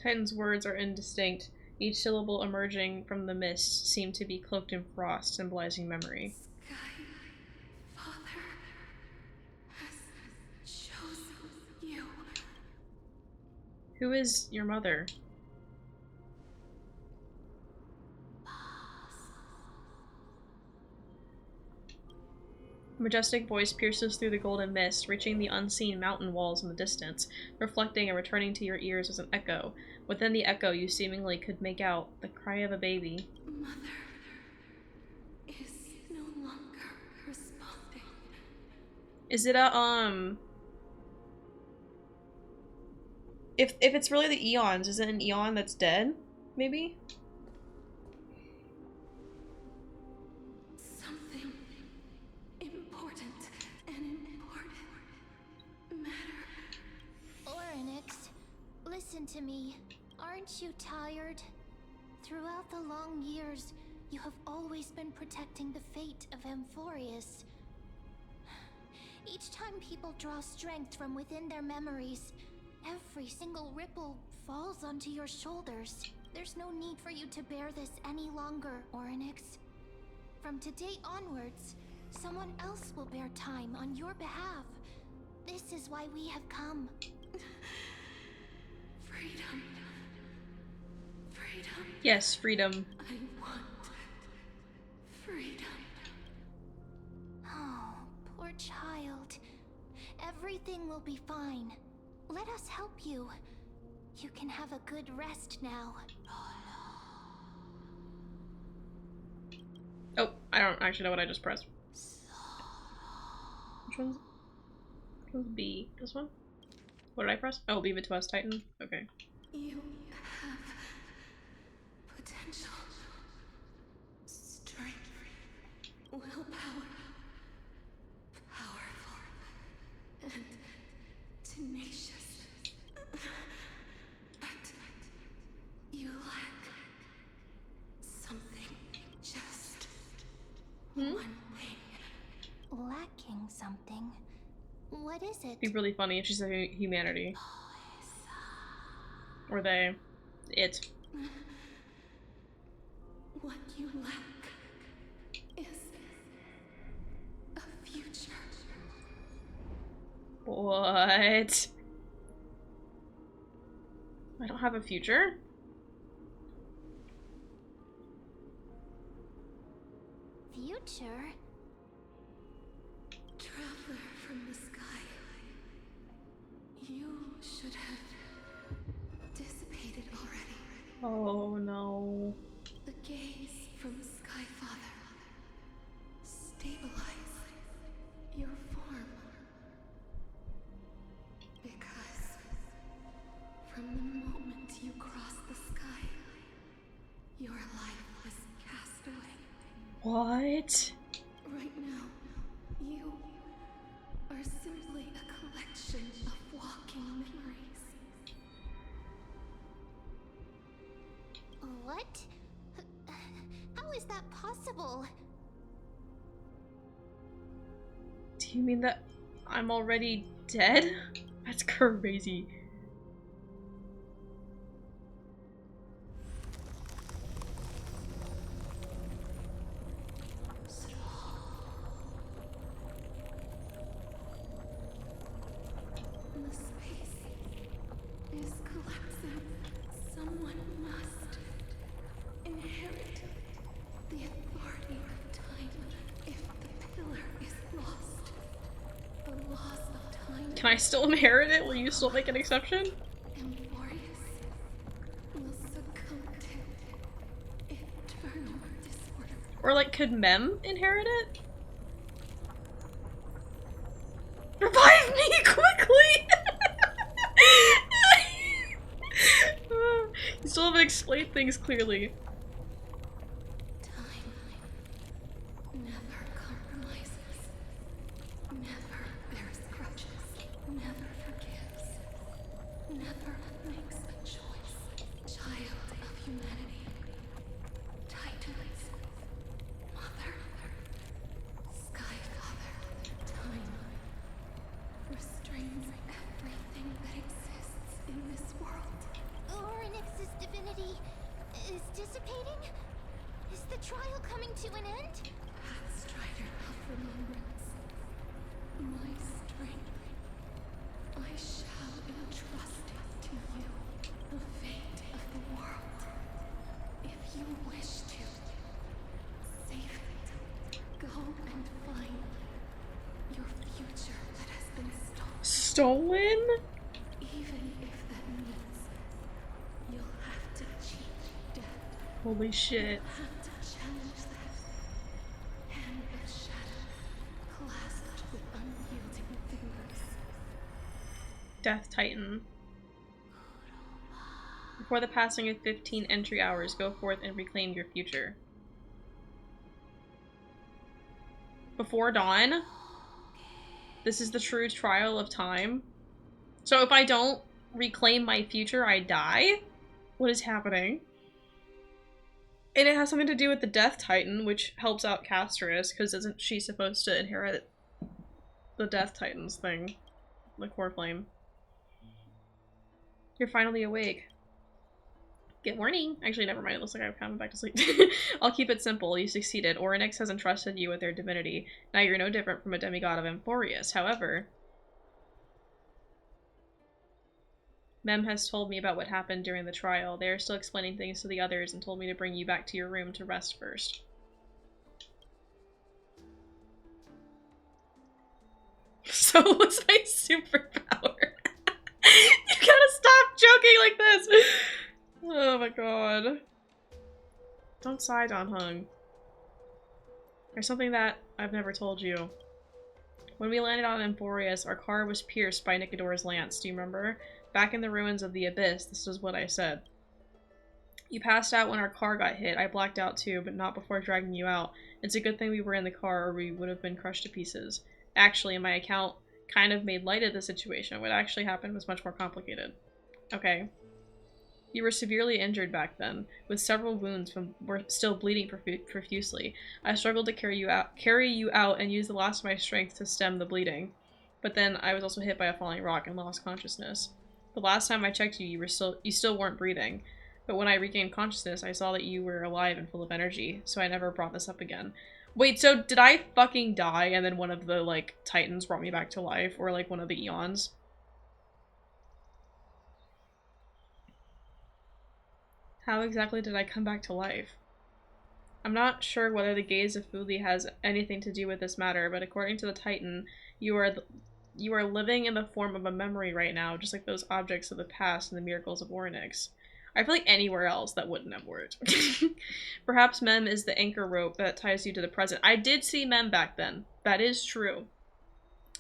Titan's words are indistinct. Each syllable emerging from the mist seemed to be cloaked in frost, symbolizing memory. Skyfather has chosen you. Who is your mother? A majestic voice pierces through the golden mist, reaching the unseen mountain walls in the distance, reflecting and returning to your ears as an echo. Within the echo, you seemingly could make out the cry of a baby. Mother is no longer responding. Is it a, if it's really the Eons, is it an Eon that's dead? Maybe? Something important matter. Orynyx, listen to me. Aren't you tired? Throughout the long years, you have always been protecting the fate of Amphorius. Each time people draw strength from within their memories, every single ripple falls onto your shoulders. There's no need for you to bear this any longer, Orynyx. From today onwards, someone else will bear time on your behalf. This is why we have come. Freedom. Freedom. Yes, freedom. I want freedom. Oh, poor child. Everything will be fine. Let us help you. You can have a good rest now. Oh, I don't actually know what I just pressed. Which one's B? This one? What did I press? Oh, leave it to us, Titan. Okay. You have potential, strength, willpower, powerful, and tenacious. But you lack something, just one thing. Lacking something? What is it? It'd be really funny if she said humanity. Or they. It. What you lack is a future. What? I don't have a future? Future? Traveler from the sky. You should have dissipated already. Oh no. The gaze from Skyfather. Stabilize your form. Because from the moment you cross the sky, your life was cast away. What? Right now, you are simply a collection of walking memories. What? How is that possible? Do you mean that I'm already dead? That's crazy. The space is collapsing. Someone must inherit the authority of time. If the pillar is lost, the laws of time Can I still inherit it? Will you still make an exception? and Amphorius will succumb to eternal disorder. Or like, could Mem inherit it? Revive me quickly! You still haven't explained things clearly. Time never compromises, never bears grudges, never forgives, never makes a choice. Child of humanity, Titans, Mother, Skyfather, time restrains everything that exists in this world. Orynyx's divinity is dissipating? Is the trial coming to an end? Pathstrider of remembrance, my strength, I shall entrust it to you, the fate of the world. If you wish to save it, go and find your future that has been stolen. Stolen? Even if that means you'll have to cheat death. Holy shit. Have to challenge that. Hand of shadow, clasped with unyielding fingers. Death Titan. Before the passing of 15 entry hours, go forth and reclaim your future. Before dawn? This is the true trial of time? So if I don't reclaim my future, I die? What is happening? And it has something to do with the Death Titan, which helps out Castris, because isn't she supposed to inherit the Death Titan's thing? The core flame. You're finally awake. Good morning. Actually, never mind. It looks like I've come back to sleep. I'll keep it simple. You succeeded. Orynyx has entrusted you with their divinity. Now you're no different from a demigod of Amphorius. However, Mem has told me about what happened during the trial. They are still explaining things to the others and told me to bring you back to your room to rest first. So what's my superpower? You gotta stop joking like this! Oh my god. Don't sigh, Don Hung. There's something that I've never told you. When we landed on Amphorius, our car was pierced by Nicodor's lance. Do you remember? Back in the ruins of the Abyss, this is what I said. You passed out when our car got hit. I blacked out too, but not before dragging you out. It's a good thing we were in the car or we would have been crushed to pieces. Actually, my account kind of made light of the situation. What actually happened was much more complicated. Okay. You were severely injured back then, with several wounds were still bleeding profusely. I struggled to carry you out and used the last of my strength to stem the bleeding. But then I was also hit by a falling rock and lost consciousness. The last time I checked you, you still weren't breathing. But when I regained consciousness, I saw that you were alive and full of energy, so I never brought this up again. Wait, so did I fucking die and then one of the, like, titans brought me back to life? Or, like, one of the eons? How exactly did I come back to life? I'm not sure whether the gaze of Fuli has anything to do with this matter, but according to the Titan, you are living in the form of a memory right now, just like those objects of the past and the miracles of Orynyx. I feel like anywhere else that wouldn't have worked. Perhaps Mem is the anchor rope that ties you to the present. I did see Mem back then. That is true.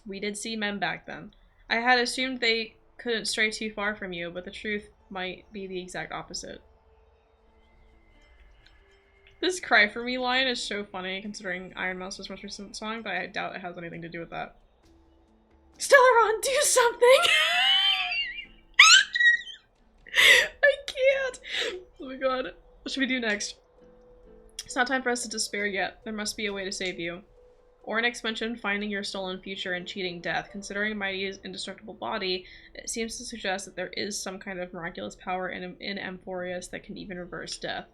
We did see Mem back then. I had assumed they couldn't stray too far from you, but the truth might be the exact opposite. This Cry For Me line is so funny, considering Iron Mouse's most recent song, but I doubt it has anything to do with that. Stellaron, do something! I can't! Oh my god. What should we do next? It's not time for us to despair yet. There must be a way to save you. Orynyx mentioned finding your stolen future and cheating death. Considering Mighty's indestructible body, it seems to suggest that there is some kind of miraculous power in Amphorius that can even reverse death.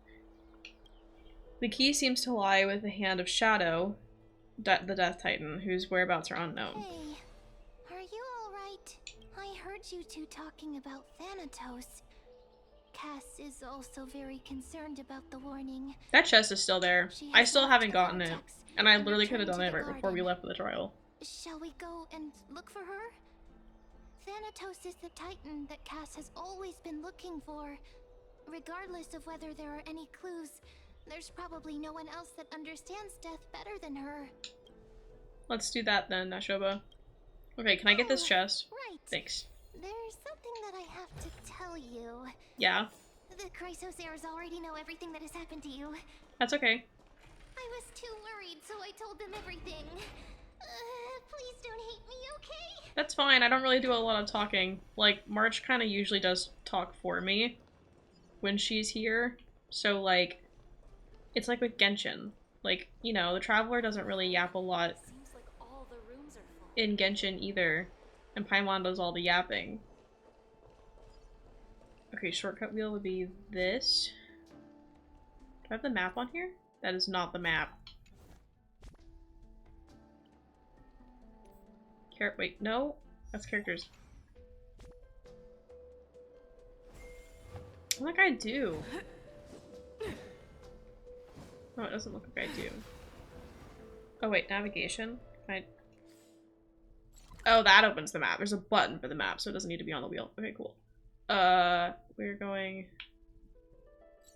The key seems to lie with the hand of Shadow, the Death Titan, whose whereabouts are unknown. Hey, are you alright? I heard you two talking about Thanatos. Cass is also very concerned about the warning. That chest is still there. I still haven't gotten it. And I literally could have done it right before we garden. left for the trial. Shall we go and look for her? Thanatos is the Titan that Cass has always been looking for. Regardless of whether there are any clues, there's probably no one else that understands death better than her. Let's do that then, Nashoba. Okay, can I get this chest? Right. Thanks. There's something that I have to tell you. Yeah, The Chrysosairs already know everything that has happened to you. that's okay. I was too worried, so I told them everything. Please don't hate me, okay? That's fine, I don't really do a lot of talking. Like, March kind of usually does talk for me when she's here. So, like, it's like with Genshin. Like, you know, the Traveler doesn't really yap a lot in Genshin either. And Paimon does all the yapping. Okay, shortcut wheel would be this. Do I have the map on here? That is not the map. Wait, no? That's characters. I think I do. No, it doesn't look like I do. Oh wait, navigation? Oh, that opens the map. There's a button for the map, so it doesn't need to be on the wheel. Okay, cool. We're going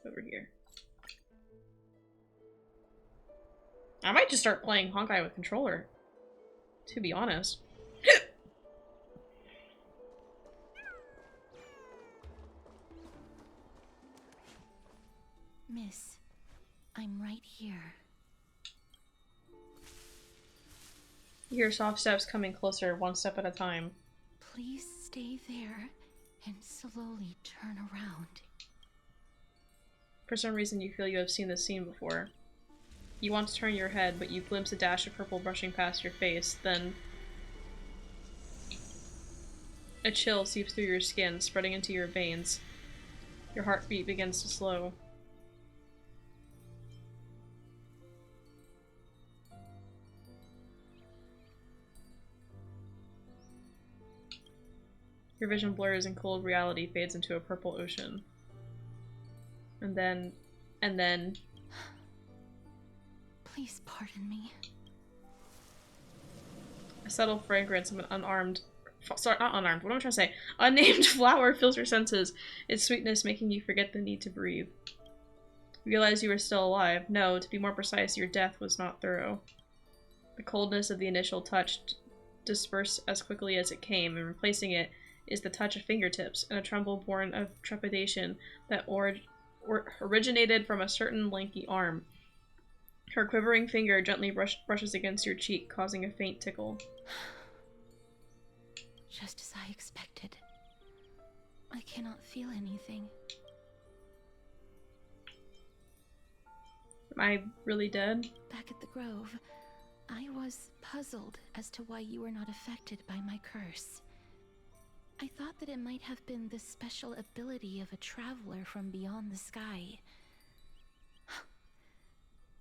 over here. I might just start playing Honkai with controller, to be honest. Miss, I'm right here. You hear soft steps coming closer, one step at a time. Please stay there and slowly turn around. For some reason, you feel you have seen this scene before. You want to turn your head, but you glimpse a dash of purple brushing past your face, then a chill seeps through your skin, spreading into your veins. Your heartbeat begins to slow. Your vision blurs and cold reality fades into a purple ocean. And then... Please pardon me. a subtle fragrance of an unarmed... Sorry, not unarmed, what am I trying to say? Unnamed flower fills your senses, its sweetness making you forget the need to breathe. You realize you are still alive. No, to be more precise, your death was not thorough. The coldness of the initial touch dispersed as quickly as it came, and replacing it is the touch of fingertips, and a tremble born of trepidation that originated from a certain lanky arm. Her quivering finger gently brushes against your cheek, causing a faint tickle. Just as I expected. I cannot feel anything. Am I really dead? Back at the Grove, I was puzzled as to why you were not affected by my curse. I thought that it might have been the special ability of a traveler from beyond the sky.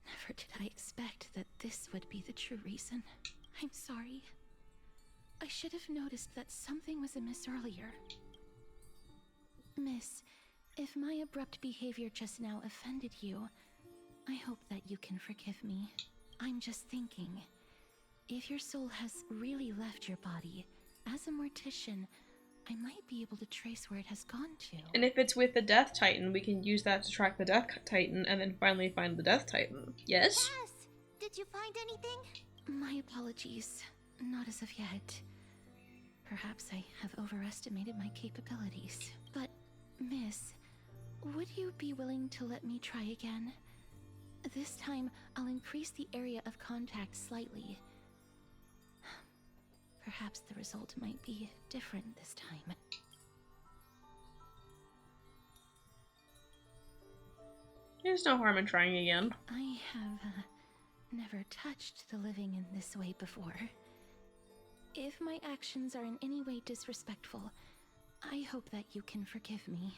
Never did I expect that this would be the true reason. I'm sorry. I should have noticed that something was amiss earlier. Miss, if my abrupt behavior just now offended you, I hope that you can forgive me. I'm just thinking, if your soul has really left your body, as a mortician, I might be able to trace where it has gone to. And if it's with the Death Titan, we can use that to track the Death Titan and then finally find the Death Titan. Yes? Yes! Did you find anything? My apologies. Not as of yet. Perhaps I have overestimated my capabilities. But, Miss, would you be willing to let me try again? This time, I'll increase the area of contact slightly. Perhaps the result might be different this time. There's no harm in trying again. I have never touched the living in this way before. If my actions are in any way disrespectful, I hope that you can forgive me.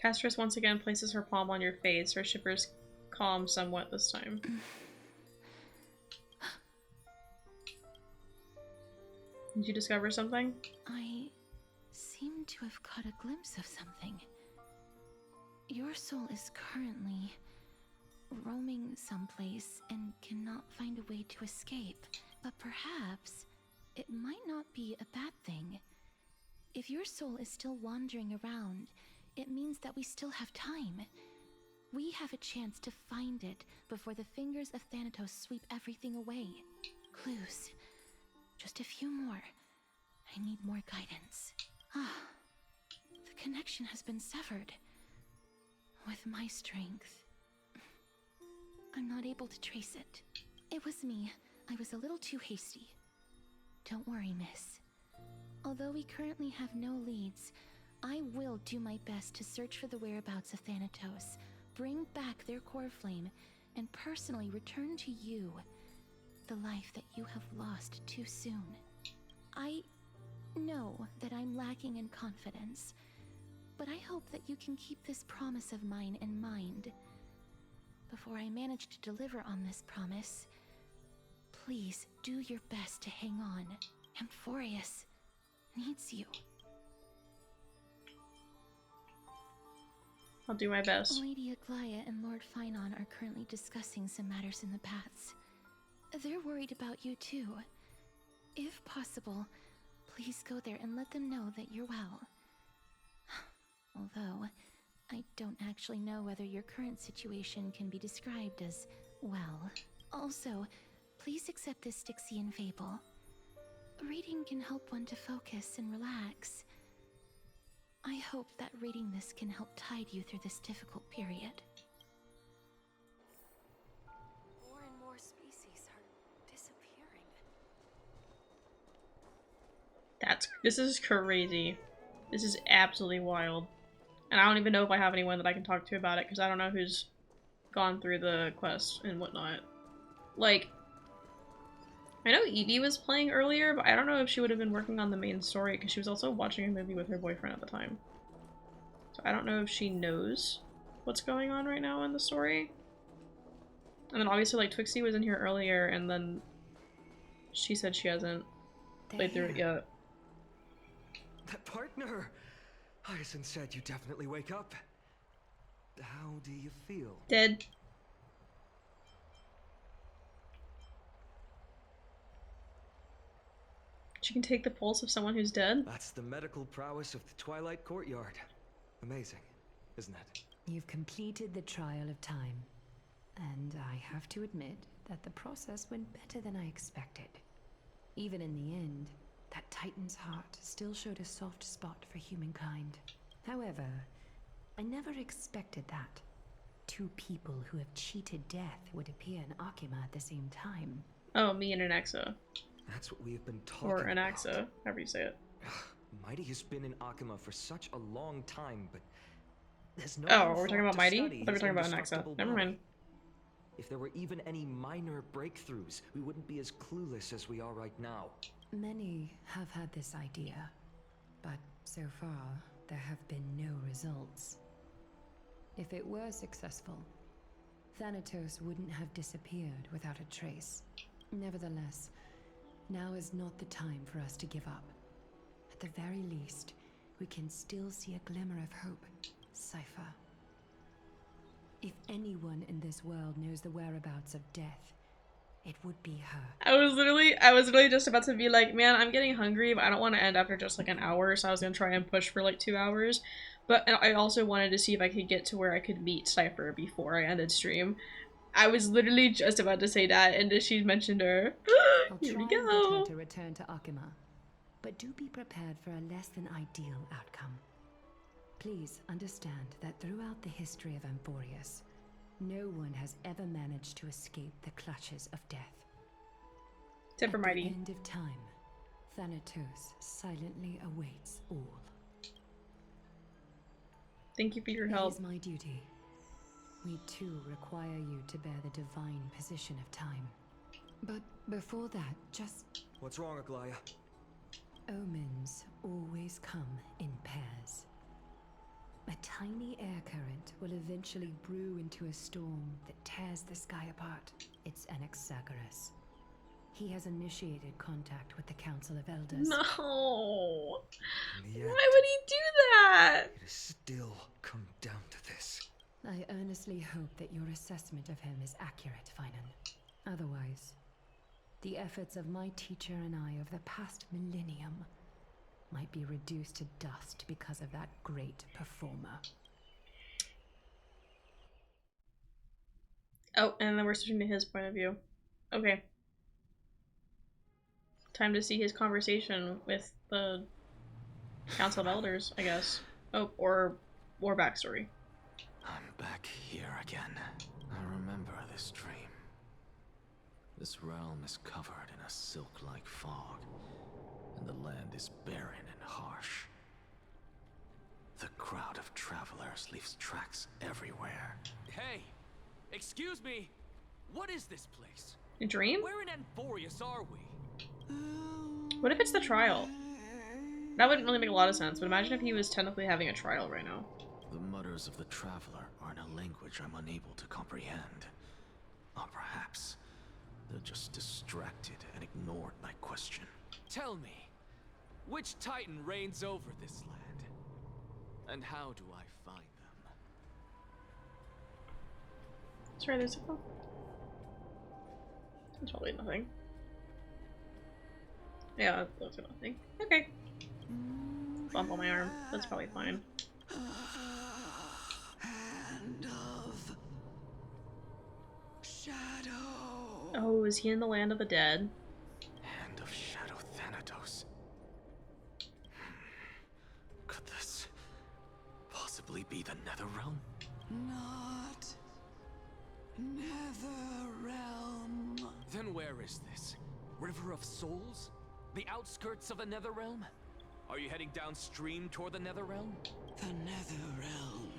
Castress once again places her palm on your face, her shivers calm somewhat this time. Did you discover something? I seem to have caught a glimpse of something. Your soul is currently roaming someplace and cannot find a way to escape. But perhaps it might not be a bad thing. If your soul is still wandering around, it means that we still have time. We have a chance to find it before the fingers of Thanatos sweep everything away. Clues. Just a few more. I need more guidance. The connection has been severed. With my strength, I'm not able to trace it. It was me. I was a little too hasty. Don't worry, miss. Although we currently have no leads, I will do my best to search for the whereabouts of Thanatos, bring back their core flame, and personally return to you the life that you have lost too soon. I know that I'm lacking in confidence, but I hope that you can keep this promise of mine in mind. Before I manage to deliver on this promise, please do your best to hang on. Amphorius needs you. I'll do my best. Lady Aglaia and Lord Finon are currently discussing some matters in the paths. They're worried about you too. If possible, please go there and let them know that you're well. Although, I don't actually know whether your current situation can be described as well. Also, please accept this Styxian fable. Reading can help one to focus and relax. I hope that reading this can help tide you through this difficult period. More and more species are disappearing. This is crazy. This is absolutely wild. And I don't even know if I have anyone that I can talk to about it, because I don't know who's gone through the quest and whatnot. Like, I know Evie was playing earlier, but I don't know if she would have been working on the main story, because she was also watching a movie with her boyfriend at the time. So I don't know if she knows what's going on right now in the story. And then obviously, like, Twixie was in here earlier, and then she said she hasn't played through it yet. That partner! Hyacinth said you definitely wake up. How do you feel? Dead. She can take the pulse of someone who's dead? That's the medical prowess of the Twilight Courtyard. Amazing, isn't it? You've completed the trial of time. And I have to admit that the process went better than I expected. Even in the end, that Titan's heart still showed a soft spot for humankind. However, I never expected that. Two people who have cheated death would appear in Akima at the same time. Oh, me and Anaxa. That's what we have been talking Or about. Anaxa, however you say it. Mighty has been in Akima for such a long time, but there's no Oh, one we're talking thought about to Mighty? I study thought we were his talking about Anaxa. indestructible Never body. mind. If there were even any minor breakthroughs, we wouldn't be as clueless as we are right now. Many have had this idea, but so far, there have been no results. If it were successful, Thanatos wouldn't have disappeared without a trace. Nevertheless, now is not the time for us to give up. At the very least, we can still see a glimmer of hope. Cypher. If anyone in this world knows the whereabouts of death, it would be her. I was literally just about to be like, man, I'm getting hungry, but I don't want to end after just like an hour, so I was gonna try and push for like 2 hours. But I also wanted to see if I could get to where I could meet Cypher before I ended stream. I was literally just about to say that, and she mentioned her. I'll Here we try and get go. her to return to Akima, but do be prepared for a less than ideal outcome. Please understand that throughout the history of Amphorius, no one has ever managed to escape the clutches of death. Except for At Mighty. the end of time, Thanatos silently awaits all. Thank you for your It help. is my duty. We too require you to bear the divine position of time. But before that, just... What's wrong, Aglaya? Omens always come in pairs. A tiny air current will eventually brew into a storm that tears the sky apart. It's Anaxagoras. He has initiated contact with the Council of Elders. No. And yet, Why would he do that? it has still come down to this. I earnestly hope that your assessment of him is accurate, Finan. Otherwise, the efforts of my teacher and I of the past millennium might be reduced to dust because of that great performer. Oh, and then we're switching to his point of view. Okay. Time to see his conversation with the Council of Elders, I guess. Oh, or backstory. I'm back here again. I remember this dream. This realm is covered in a silk-like fog, and the land is barren and harsh. The crowd of travelers leaves tracks everywhere. Hey! Excuse me! What is this place? A dream? Where in Amphorius are we? What if it's the trial? That wouldn't really make a lot of sense, but imagine if he was technically having a trial right now. The mutters of the traveler are in a language I'm unable to comprehend. Or perhaps they're just distracted and ignored my question. Tell me, which Titan reigns over this land? And how do I find them? Sorry, there's a phone. That's probably nothing. Yeah, that's nothing. Okay. Bump on my arm. That's probably fine. Hand of Shadow. Oh, is he in the land of the dead? Hand of Shadow Thanatos. Could this possibly be the Netherrealm? Not Netherrealm. Then where is this? River of Souls? The outskirts of the Netherrealm? Are you heading downstream toward the Netherrealm? The Netherrealm.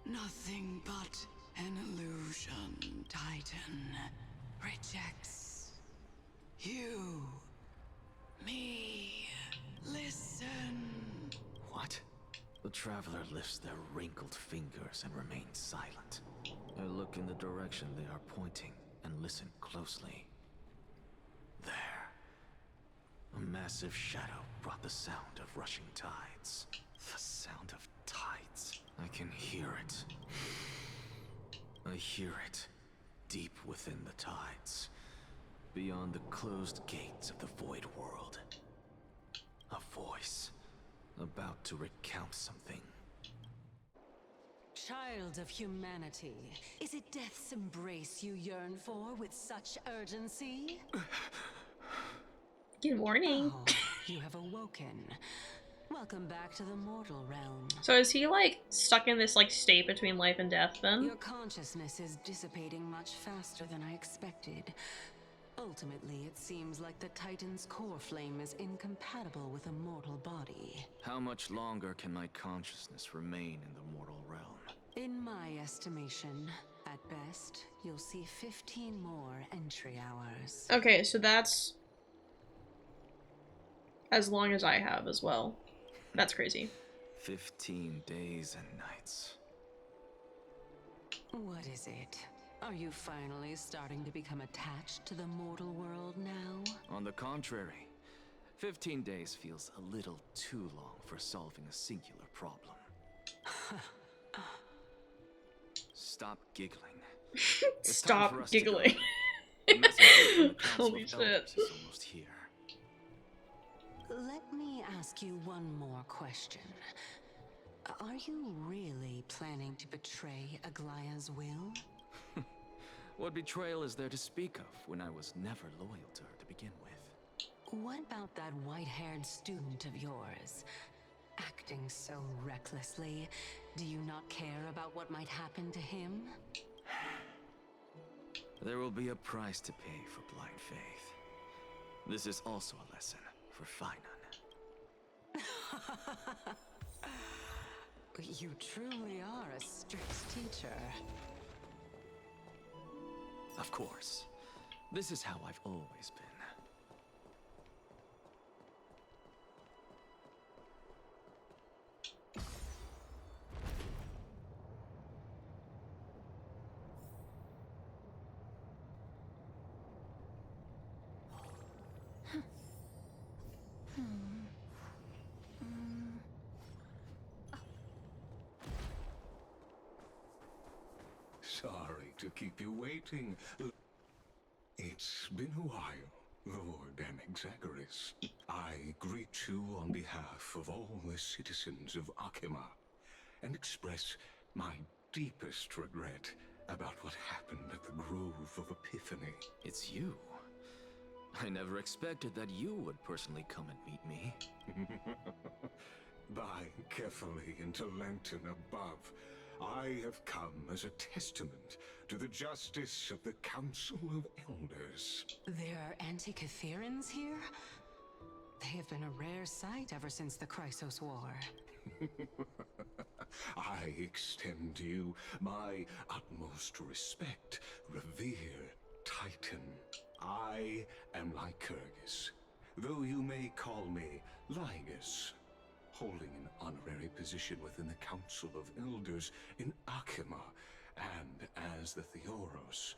Nothing but an illusion, Titan. Rejects you. Me. Listen. What? The traveler lifts their wrinkled fingers and remains silent. I look in the direction they are pointing and listen closely. There. A massive shadow brought the sound of rushing tides. The sound of tides. I can hear it. I hear it. Deep within the tides. Beyond the closed gates of the void world. A voice. About to recount something. Child of humanity, is it death's embrace you yearn for with such urgency? Good morning. Oh, you have awoken. Welcome back to the mortal realm. So is he like stuck in this like state between life and death then? Your consciousness is dissipating much faster than I expected. Ultimately, it seems like the Titan's core flame is incompatible with a mortal body. How much longer can my consciousness remain in the mortal realm? In my estimation, at best, you'll see 15 more entry hours. Okay, so that's as long as I have as well. That's crazy. 15 days and nights. What is it? Are you finally starting to become attached to the mortal world now? On the contrary, 15 days feels a little too long for solving a singular problem. Stop giggling. It's time for Stop us to go. giggling. The messenger from the Council Holy of shit. Elders is almost here. Let me ask you one more question. Are you really planning to betray Aglaya's will? What betrayal is there to speak of when I was never loyal to her to begin with? What about that white-haired student of yours? Acting so recklessly, do you not care about what might happen to him? There will be a price to pay for blind faith. This is also a lesson for Finan. You truly are a strict teacher. Of course. This is how I've always been. Sorry to keep you waiting. It's been a while, Lord Anaxagoras. I greet you on behalf of all the citizens of Akima and express my deepest regret about what happened at the Grove of Epiphany. It's you. I never expected that you would personally come and meet me. By carefully into Lantern above, I have come as a testament to the justice of the Council of Elders. There are Antikytherans here? They have been a rare sight ever since the Chrysos War. I extend to you my utmost respect, revered Titan. I am Lycurgus, though you may call me Lygus, holding an honorary position within the Council of Elders in Akima, and as the Theoros,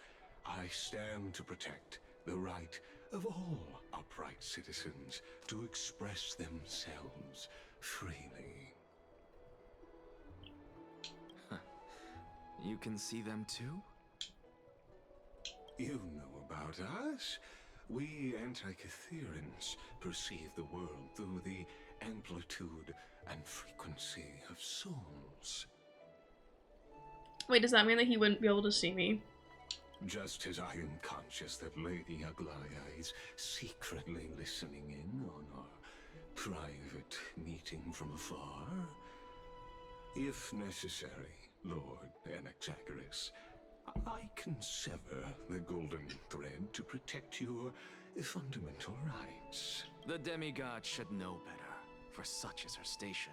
I stand to protect the right of all upright citizens to express themselves freely. You can see them too? You know about us. We Antikytherans perceive the world through the amplitude and frequency of souls. Wait, does that mean that he wouldn't be able to see me? Just as I am conscious that Lady Aglaya is secretly listening in on our private meeting from afar, If necessary, Lord Anaxagoras, I can sever the golden thread to protect your fundamental rights. The demigod should know better, for such is her station.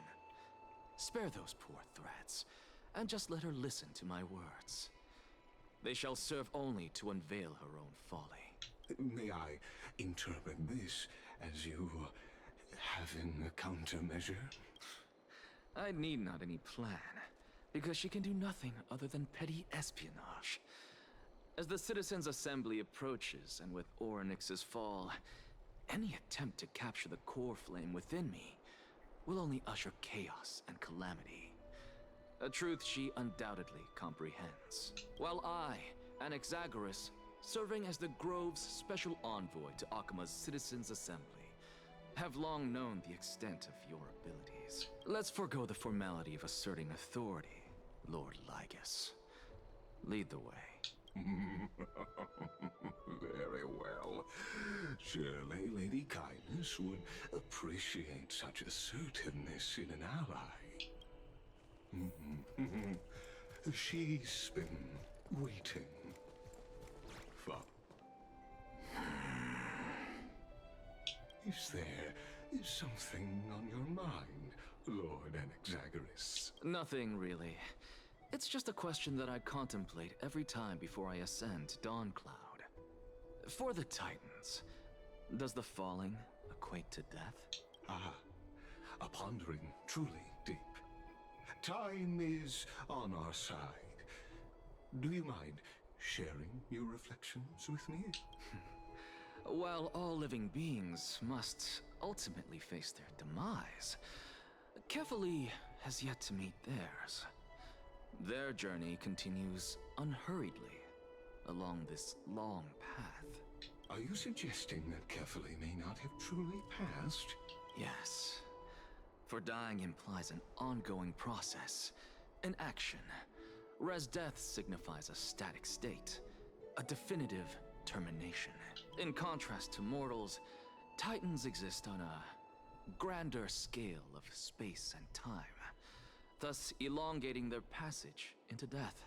Spare those poor threads, and just let her listen to my words. They shall serve only to unveil her own folly. May I interpret this as you having a countermeasure? I need not any plan, because she can do nothing other than petty espionage. As the Citizens' Assembly approaches, and with Orynyx's fall, any attempt to capture the core flame within me will only usher chaos and calamity. A truth she undoubtedly comprehends. While I, Anaxagoras, serving as the Grove's special envoy to Akima's Citizens' Assembly, have long known the extent of your abilities. Let's forego the formality of asserting authority, Lord Lygus. Lead the way. Very well. Surely Lady Kindness would appreciate such assertiveness in an ally. She's been waiting for... Is there something on your mind, Lord Anaxagoras? Nothing, really. It's just a question that I contemplate every time before I ascend to Dawncloud. For the Titans, does the falling equate to death? Ah, a pondering truly deep. Time is on our side. Do you mind sharing your reflections with me? While all living beings must ultimately face their demise, Kefali has yet to meet theirs. Their journey continues unhurriedly along this long path. Are you suggesting that Kefali may not have truly passed? Yes. For dying implies an ongoing process, an action, whereas death signifies a static state, a definitive termination. In contrast to mortals, Titans exist on a grander scale of space and time, thus elongating their passage into death.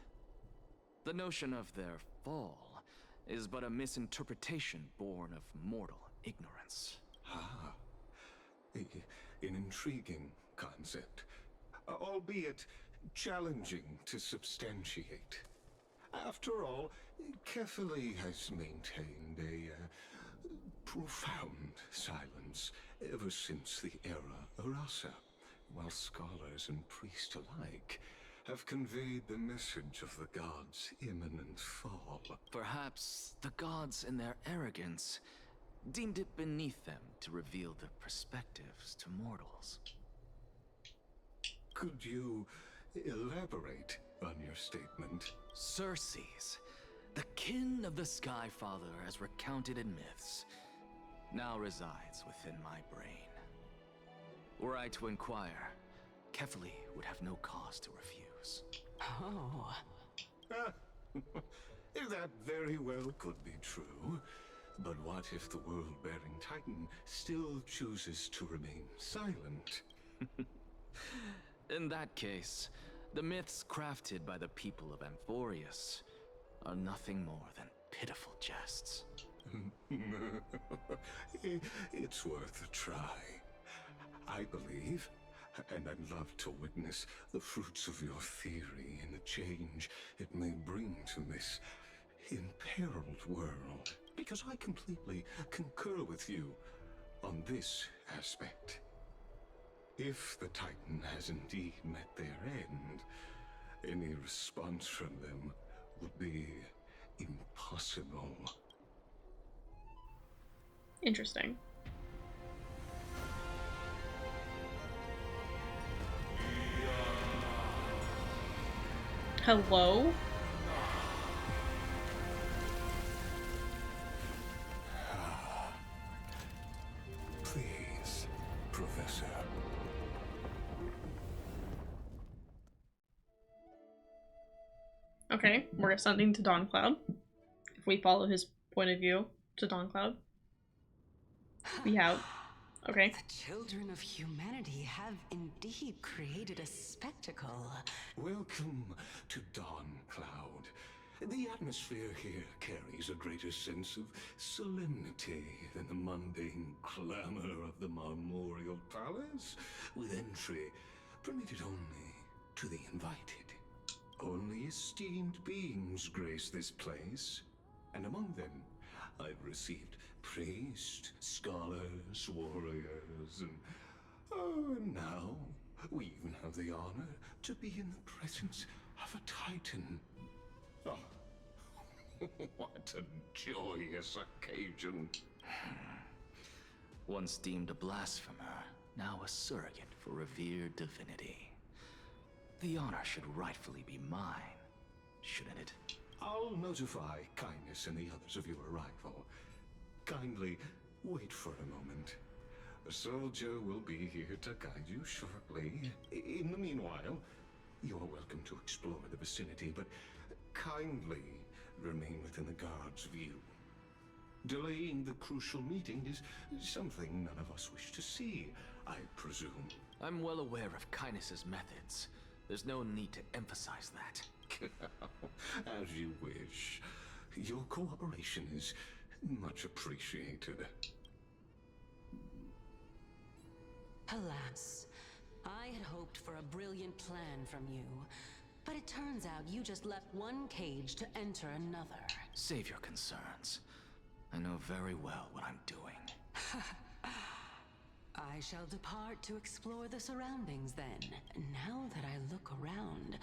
The notion of their fall is but a misinterpretation born of mortal ignorance. Ah, an intriguing concept, albeit challenging to substantiate. After all, Kefali has maintained a profound silence ever since the era Arasa, while scholars and priests alike have conveyed the message of the gods' imminent fall. Perhaps the gods, in their arrogance, deemed it beneath them to reveal their perspectives to mortals. Could you elaborate on your statement? Circes, the kin of the Skyfather as recounted in myths, now resides within my brain. Were I to inquire, Kefali would have no cause to refuse. Oh. That very well could be true. But what if the world-bearing Titan still chooses to remain silent? In that case, the myths crafted by the people of Amphorius are nothing more than pitiful jests. It's worth a try. I believe, and I'd love to witness the fruits of your theory and the change it may bring to this imperiled world. Because I completely concur with you on this aspect. If the Titan has indeed met their end, any response from them would be impossible. Interesting. Hello? Please, Professor. Okay, we're ascending to Dawncloud. If we follow his point of view to Dawncloud. We have Okay. The children of humanity have indeed created a spectacle. Welcome to Dawn Cloud. The atmosphere here carries a greater sense of solemnity than the mundane clamor of the Marmorial Palace, with entry permitted only to the invited. Only esteemed beings grace this place, and among them I've received priests, scholars, warriors, and now we even have the honor to be in the presence of a Titan. Oh, what a joyous occasion. Once deemed a blasphemer, now a surrogate for revered divinity. The honor should rightfully be mine, shouldn't it? I'll notify Kindness and the others of your arrival. Kindly wait for a moment. A soldier will be here to guide you shortly. In the meanwhile, you're welcome to explore the vicinity, but kindly remain within the guard's view. Delaying the crucial meeting is something none of us wish to see, I presume. I'm well aware of Kindness's methods. There's no need to emphasize that. As you wish. Your cooperation is much appreciated. Alas, I had hoped for a brilliant plan from you, but it turns out you just left one cage to enter another. Save your concerns. I know very well what I'm doing. I shall depart to explore the surroundings then. Now that I look around,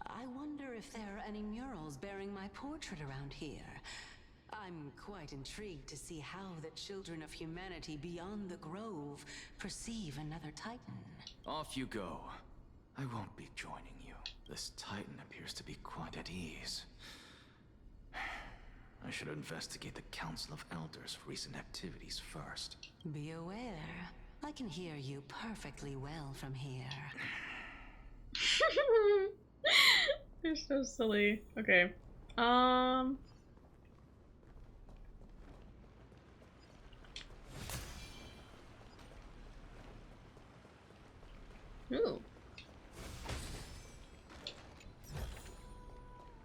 I wonder if there are any murals bearing my portrait around here. I'm quite intrigued to see how the children of humanity beyond the Grove perceive another Titan. Off you go. I won't be joining you. This Titan appears to be quite at ease. I should investigate the Council of Elders' recent activities first. Be aware, I can hear you perfectly well from here. They're so silly. Okay. Ooh.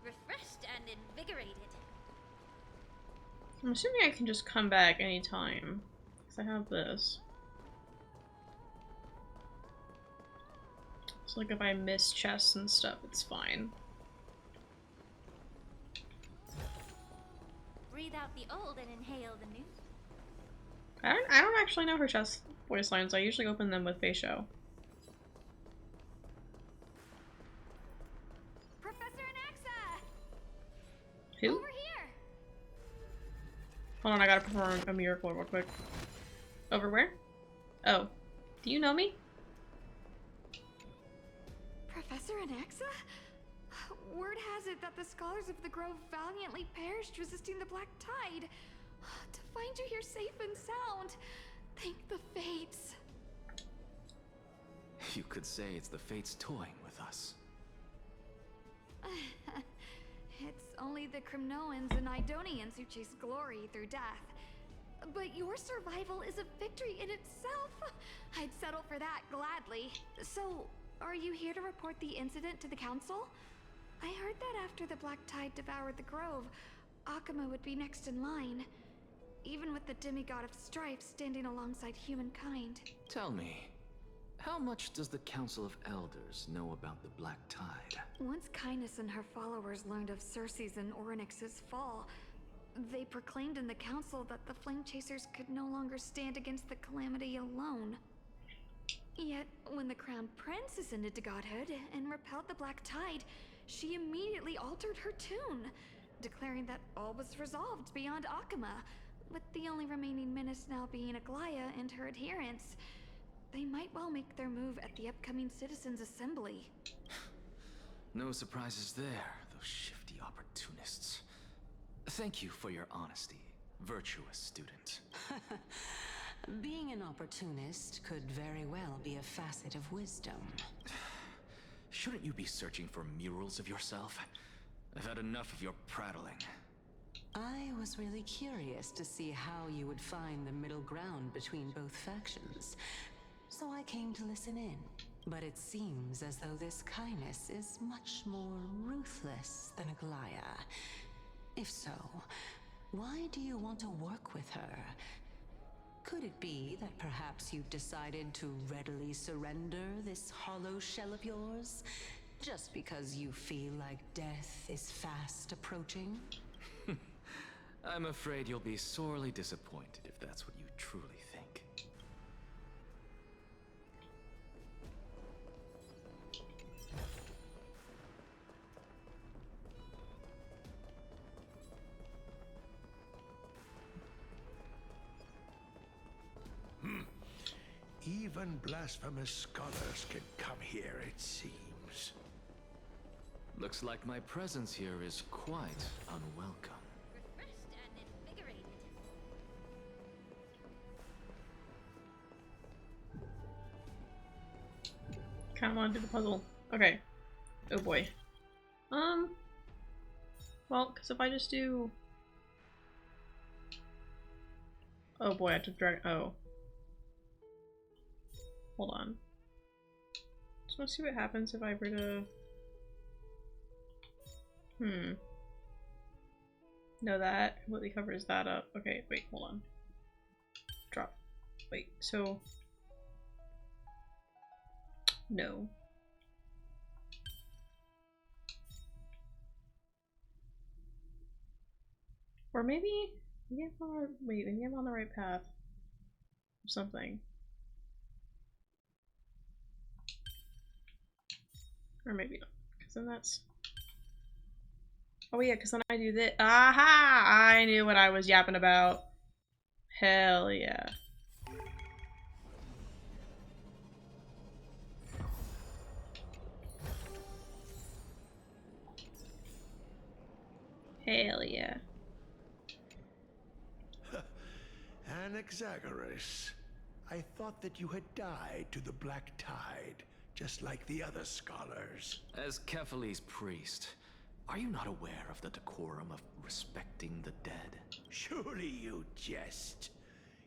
Refreshed and invigorated. I'm assuming I can just come back anytime. Because I have this. So like if I miss chests and stuff, it's fine. Breathe out the old and inhale the new. I don't actually know her chest voice lines. I usually open them with Feisho. Professor Anaxa! Who? Over here! Hold on, I gotta perform a miracle real quick. Over where? Oh. Do you know me? Professor Anaxa? Word has it that the scholars of the Grove valiantly perished resisting the Black Tide. To find you here safe and sound, thank the Fates. You could say it's the Fates toying with us. It's only the Crimnoans and Idonians who chase glory through death. But your survival is a victory in itself. I'd settle for that gladly. So, are you here to report the incident to the Council? I heard that after the Black Tide devoured the Grove, Akuma would be next in line. Even with the demigod of strife standing alongside humankind. Tell me, how much does the Council of Elders know about the Black Tide? Once Kindness and her followers learned of Circe's and Orynyx's fall, they proclaimed in the council that the Flame Chasers could no longer stand against the calamity alone. Yet, when the Crown Prince ascended to godhood and repelled the Black Tide, she immediately altered her tune, declaring that all was resolved beyond Akuma, with the only remaining menace now being Aglaya and her adherents. They might well make their move at the upcoming Citizens' Assembly. No surprises there, those shifty opportunists. Thank you for your honesty, virtuous student. Being an opportunist could very well be a facet of wisdom. Shouldn't you be searching for murals of yourself? I've had enough of your prattling. I was really curious to see how you would find the middle ground between both factions, so I came to listen in. But it seems as though this Kindness is much more ruthless than Aglaya. If so, why do you want to work with her? Could it be that perhaps you've decided to readily surrender this hollow shell of yours? Just because you feel like death is fast approaching? I'm afraid you'll be sorely disappointed if that's what you truly think. Even blasphemous scholars can come here, it seems. Looks like my presence here is quite unwelcome. Refreshed and invigorated. Kind of want to do the puzzle. Okay. Oh boy. Well, because if I just do... Oh boy, I have to drag... Oh. Hold on. Just want to see what happens if I were to... No, that completely covers that up. Okay, wait, hold on. Drop. Wait, so... No. Or maybe I'm on the, wait, maybe I'm on the right path. Or something. Or maybe not. Because then that's... Oh yeah, because then I do this. Aha! I knew what I was yapping about. Hell yeah. Hell yeah. Anaxagoras, I thought that you had died to the Black Tide, just like the other scholars. As Kefali's priest, are you not aware of the decorum of respecting the dead? Surely you jest.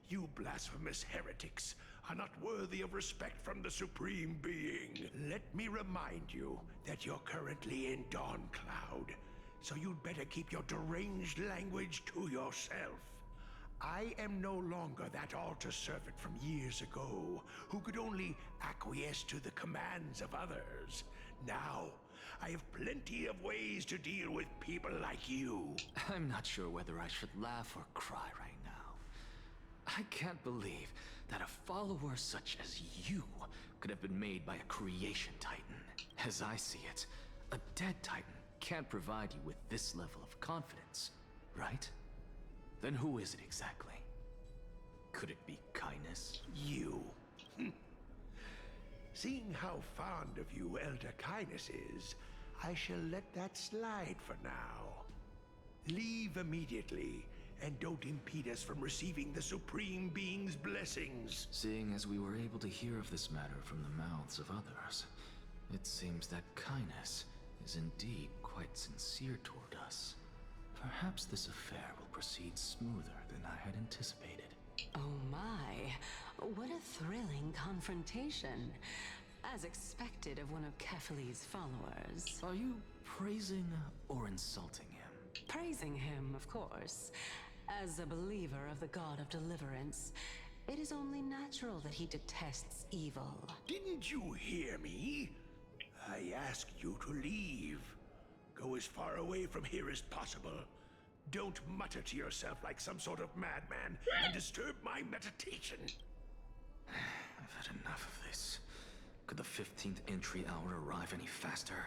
You blasphemous heretics are not worthy of respect from the Supreme Being. Let me remind you that you're currently in Dawn Cloud, so you'd better keep your deranged language to yourself. I am no longer that altar servant from years ago, who could only acquiesce to the commands of others. Now, I have plenty of ways to deal with people like you. I'm not sure whether I should laugh or cry right now. I can't believe that a follower such as you could have been made by a creation titan. As I see it, a dead titan can't provide you with this level of confidence, right? Then who is it exactly? Could it be Kindness? You. Seeing how fond of you Elder Kindness is, I shall let that slide for now. Leave immediately, and don't impede us from receiving the Supreme Being's blessings. Seeing as we were able to hear of this matter from the mouths of others, it seems that Kindness is indeed quite sincere toward us. Perhaps this affair will proceed smoother than I had anticipated. Oh my, what a thrilling confrontation. As expected of one of Kefali's followers. Are you praising or insulting him? Praising him, of course. As a believer of the God of Deliverance, it is only natural that he detests evil. Didn't you hear me? I asked you to leave. Go as far away from here as possible. Don't mutter to yourself like some sort of madman and disturb my meditation. I've had enough of this. Could the 15th entry hour arrive any faster?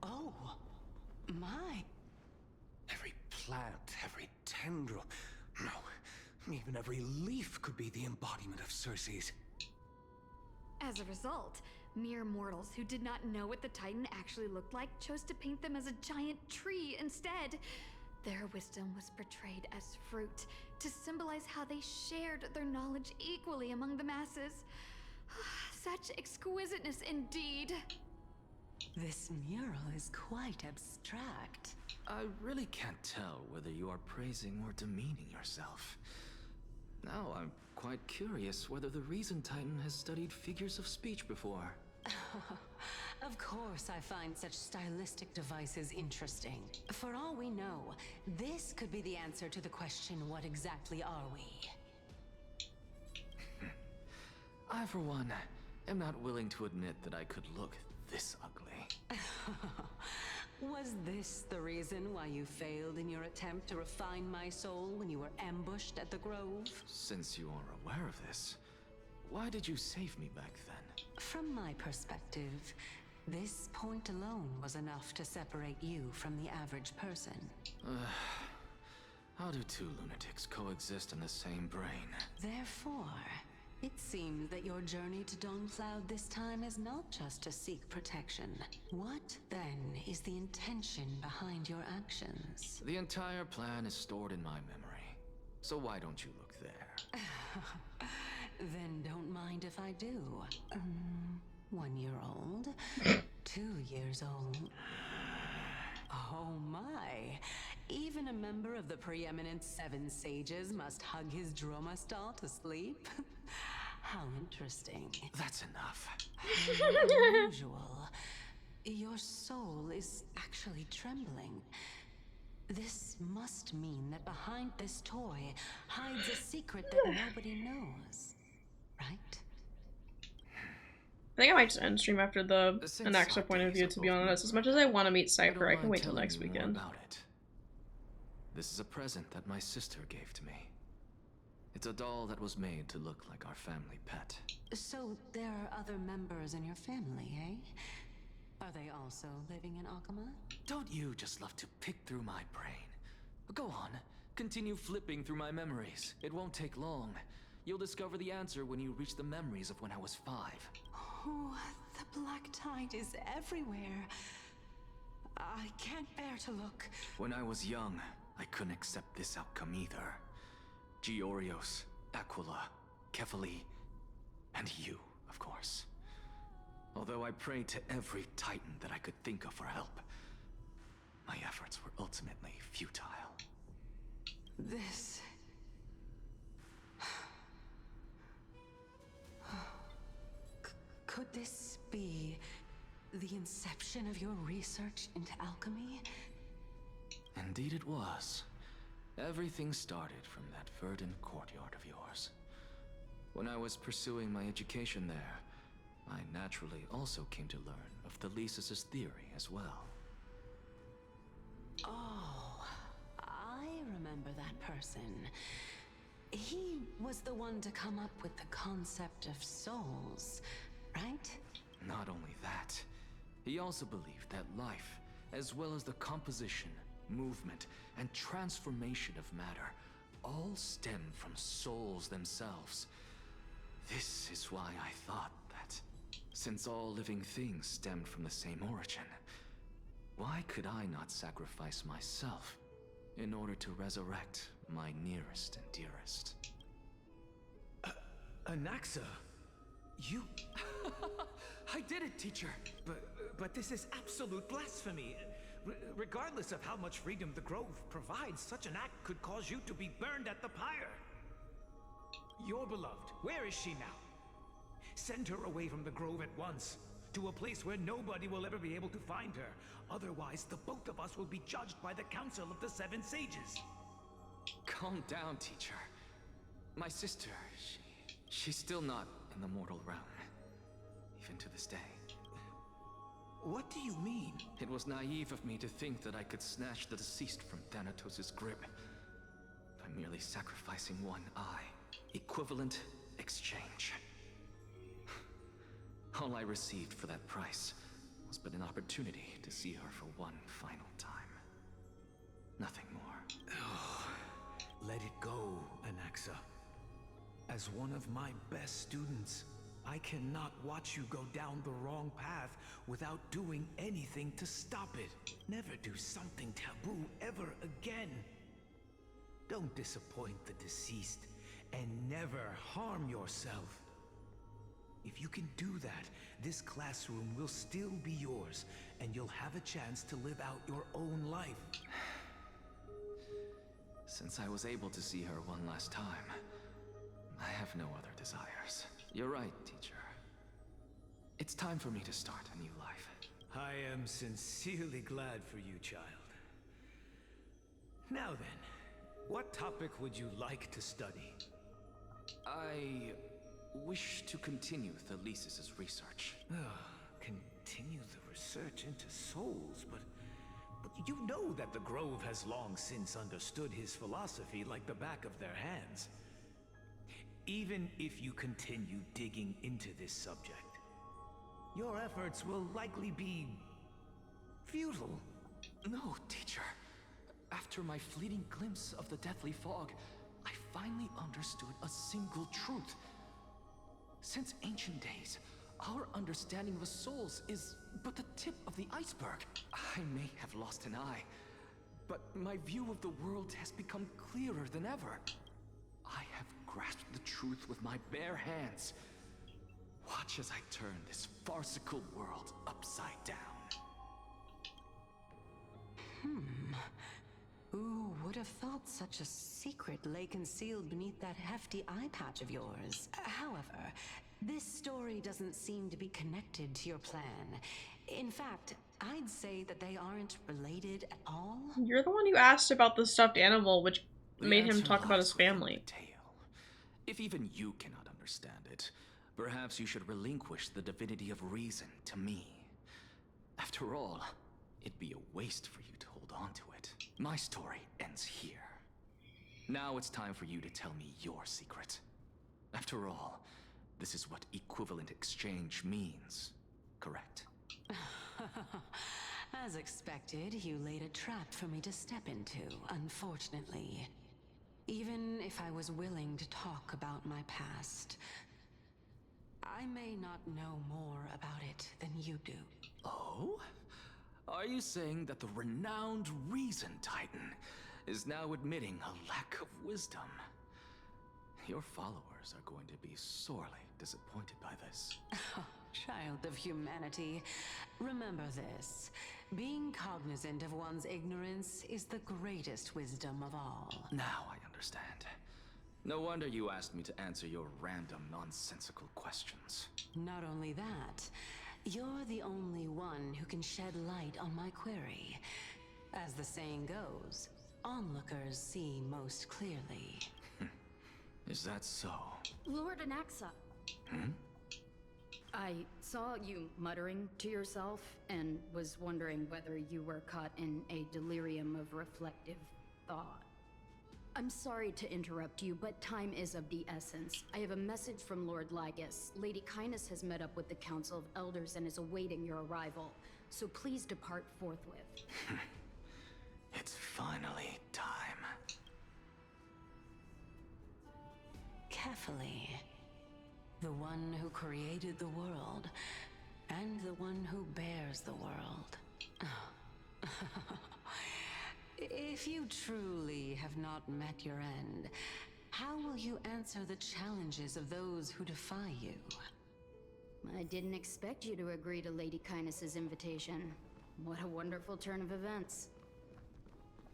Oh, my. Every plant, every tendril, no, even every leaf could be the embodiment of Circe's. As a result, mere mortals who did not know what the Titan actually looked like chose to paint them as a giant tree instead. Their wisdom was portrayed as fruit, to symbolize how they shared their knowledge equally among the masses. Such exquisiteness indeed. This mural is quite abstract. I really can't tell whether you are praising or demeaning yourself. Now I'm quite curious whether the Reason Titan has studied figures of speech before. Of course I find such stylistic devices interesting. For all we know, this could be the answer to the question, what exactly are we? I, for one, am not willing to admit that I could look this ugly. Was this the reason why you failed in your attempt to refine my soul when you were ambushed at the Grove? Since you are aware of this, why did you save me back then? From my perspective, this point alone was enough to separate you from the average person. How do two lunatics coexist in the same brain? Therefore, it seems that your journey to Dawncloud this time is not just to seek protection. What, then, is the intention behind your actions? The entire plan is stored in my memory, so why don't you look there? Then don't mind if I do. 1 year old? 2 years old? Oh my! Even a member of the preeminent Seven Sages must hug his droma stall to sleep? How interesting. That's enough. How unusual. Your soul is actually trembling. This must mean that behind this toy hides a secret that nobody knows. Right? I think I might just end stream after an extra point of view, to be honest. As much as I want to meet Cypher, I can wait till next weekend. About it. This is a present that my sister gave to me. It's a doll that was made to look like our family pet. So there are other members in your family, eh? Are they also living in Akama? Don't you just love to pick through my brain? Go on, continue flipping through my memories. It won't take long. You'll discover the answer when you reach the memories of when I was 5. Oh, the black tide is everywhere. I can't bear to look. When I was young, I couldn't accept this outcome either. Georios, Aquila, Kefali, and you, of course. Although I prayed to every Titan that I could think of for help, my efforts were ultimately futile. This... Could this be the inception of your research into alchemy? Indeed it was. Everything started from that verdant courtyard of yours. When I was pursuing my education there, I naturally also came to learn of the Thesis' theory as well. Oh, I remember that person. He was the one to come up with the concept of souls, right? Not only that, he also believed that life, as well as the composition, movement, and transformation of matter, all stem from souls themselves. This is why I thought that, since all living things stemmed from the same origin, why could I not sacrifice myself in order to resurrect my nearest and dearest? Anaxa, you... I did it, teacher! But this is absolute blasphemy. Regardless of how much freedom the Grove provides, such an act could cause you to be burned at the pyre. Your beloved, where is she now? Send her away from the Grove at once, to a place where nobody will ever be able to find her. Otherwise, the both of us will be judged by the Council of the Seven Sages. Calm down, teacher. My sister, she's still not in the mortal realm. Even to this day. What do you mean? It was naive of me to think that I could snatch the deceased from Thanatos' grip by merely sacrificing one eye. Equivalent exchange. All I received for that price was but an opportunity to see her for one final time. Nothing more. Let it go, Anaxa. As one of my best students, I cannot watch you go down the wrong path without doing anything to stop it. Never do something taboo ever again. Don't disappoint the deceased, and never harm yourself. If you can do that, this classroom will still be yours, and you'll have a chance to live out your own life. Since I was able to see her one last time, I have no other desires. You're right, teacher. It's time for me to start a new life. I am sincerely glad for you, child. Now then, what topic would you like to study? I wish to continue Thalesis' research. Continue the research into souls, but you know that the Grove has long since understood his philosophy like the back of their hands. Even if you continue digging into this subject, your efforts will likely be futile. No, teacher. After my fleeting glimpse of the deathly fog, I finally understood a single truth. Since ancient days, our understanding of the souls is but the tip of the iceberg. I may have lost an eye, but my view of the world has become clearer than ever. I have grasped the truth with my bare hands. Watch as I turn this farcical world upside down. Who would have thought such a secret lay concealed beneath that hefty eye patch of yours? However, this story doesn't seem to be connected to your plan. In fact, I'd say that they aren't related at all. You're the one who asked about the stuffed animal, which made him answer talk about lies his within family. the tale. If even you cannot understand it, perhaps you should relinquish the divinity of reason to me. After all, it'd be a waste for you to hold on to it. My story ends here. Now it's time for you to tell me your secret. After all, this is what equivalent exchange means, correct? As expected, you laid a trap for me to step into, unfortunately. Even if I was willing to talk about my past, I may not know more about it than you do. Oh? Are you saying that the renowned Reason Titan is now admitting a lack of wisdom? Your followers are going to be sorely disappointed by this. Child of humanity, remember this. Being cognizant of one's ignorance is the greatest wisdom of all. Now I understand. No wonder you asked me to answer your random, nonsensical questions. Not only that, you're the only one who can shed light on my query. As the saying goes, onlookers see most clearly. Is that so? Lord Anaxa. Hmm? I saw you muttering to yourself and was wondering whether you were caught in a delirium of reflective thought. I'm sorry to interrupt you, but time is of the essence. I have a message from Lord Lygus. Lady Kindness has met up with the Council of Elders and is awaiting your arrival. So please depart forthwith. It's finally time. Carefully. The one who created the world, and the one who bears the world. If you truly have not met your end, how will you answer the challenges of those who defy you? I didn't expect you to agree to Lady Kindness's invitation. What a wonderful turn of events.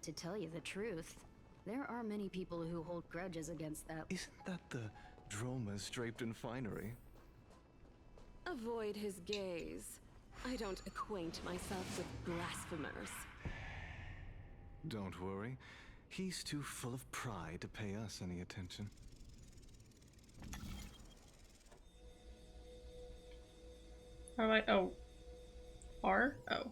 To tell you the truth, there are many people who hold grudges against that. Isn't that the dromas draped in finery? Avoid his gaze. I don't acquaint myself with blasphemers. Don't worry. He's too full of pride to pay us any attention. Oh. R? Oh.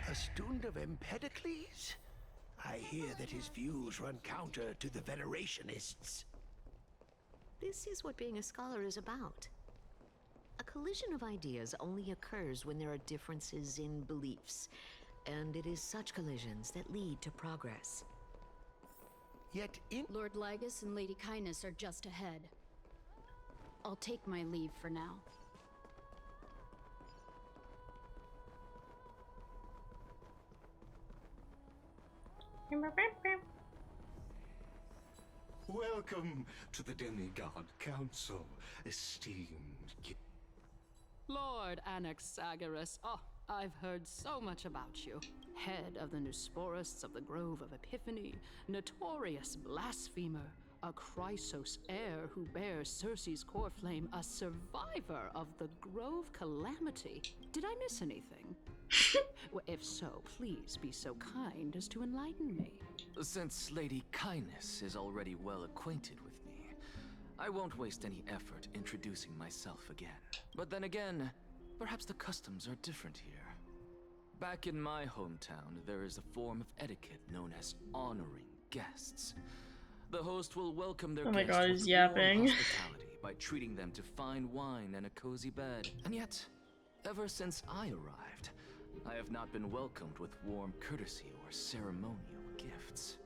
A student of Empedocles? I hear that his views run counter to the Venerationists. This is what being a scholar is about. A collision of ideas only occurs when there are differences in beliefs, and it is such collisions that lead to progress. Yet in Lord Lygus and Lady Kindness are just ahead. I'll take my leave for now. Welcome to the Demigod Council, esteemed Lord Anaxagoras, oh, I've heard so much about you. Head of the Nusporists of the Grove of Epiphany, notorious blasphemer, a Chrysos heir who bears Circe's core flame, a survivor of the Grove Calamity. Did I miss anything? Well, if so, please be so kind as to enlighten me. Since Lady Kindness is already well acquainted with me, I won't waste any effort introducing myself again. But then again, perhaps the customs are different here. Back in my hometown, there is a form of etiquette known as honoring guests. The host will welcome their oh my guests god, with he's warm yapping. hospitality by treating them to fine wine and a cozy bed. And yet, ever since I arrived, I have not been welcomed with warm courtesy or ceremonial gifts.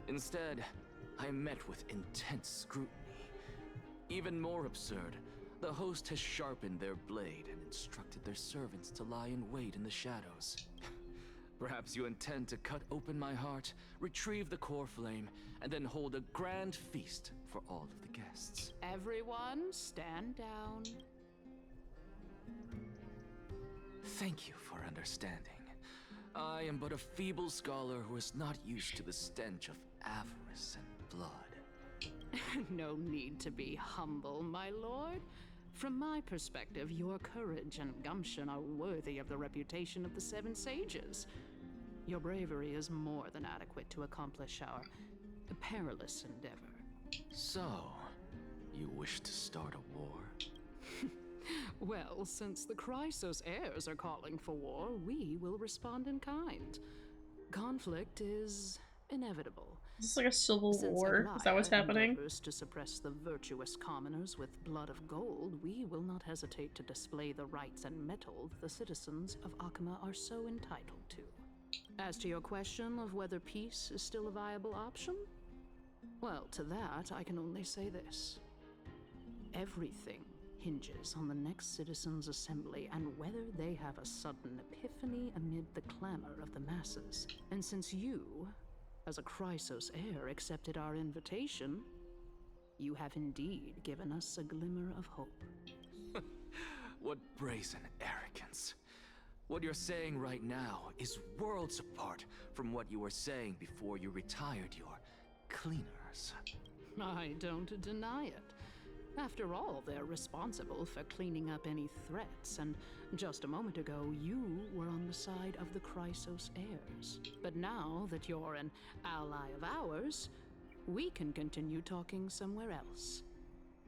Instead, I am met with intense scrutiny. Even more absurd, the host has sharpened their blade and instructed their servants to lie in wait in the shadows. Perhaps you intend to cut open my heart, retrieve the core flame, and then hold a grand feast for all of the guests. Everyone, stand down. Thank you for understanding. I am but a feeble scholar who is not used to the stench of avarice and blood. No need to be humble, my lord. From my perspective, your courage and gumption are worthy of the reputation of the Seven Sages. Your bravery is more than adequate to accomplish our perilous endeavor. So, you wish to start a war? Well, since the Chrysos heirs are calling for war, we will respond in kind. Conflict is inevitable. Is this like a civil Since war? Is that what's Aglaya happening? endeavors to suppress the virtuous commoners with blood of gold, we will not hesitate to display the rights and mettle the citizens of Akama are so entitled to. As to your question of whether peace is still a viable option, well, to that I can only say this. Everything hinges on the next citizens' assembly and whether they have a sudden epiphany amid the clamor of the masses. And since you, as a Chrysos heir, accepted our invitation, you have indeed given us a glimmer of hope. What brazen arrogance. What you're saying right now is worlds apart from what you were saying before you retired your cleaners. I don't deny it. After all, they're responsible for cleaning up any threats, and just a moment ago, you were on the side of the Chrysos heirs. But now that you're an ally of ours, we can continue talking somewhere else.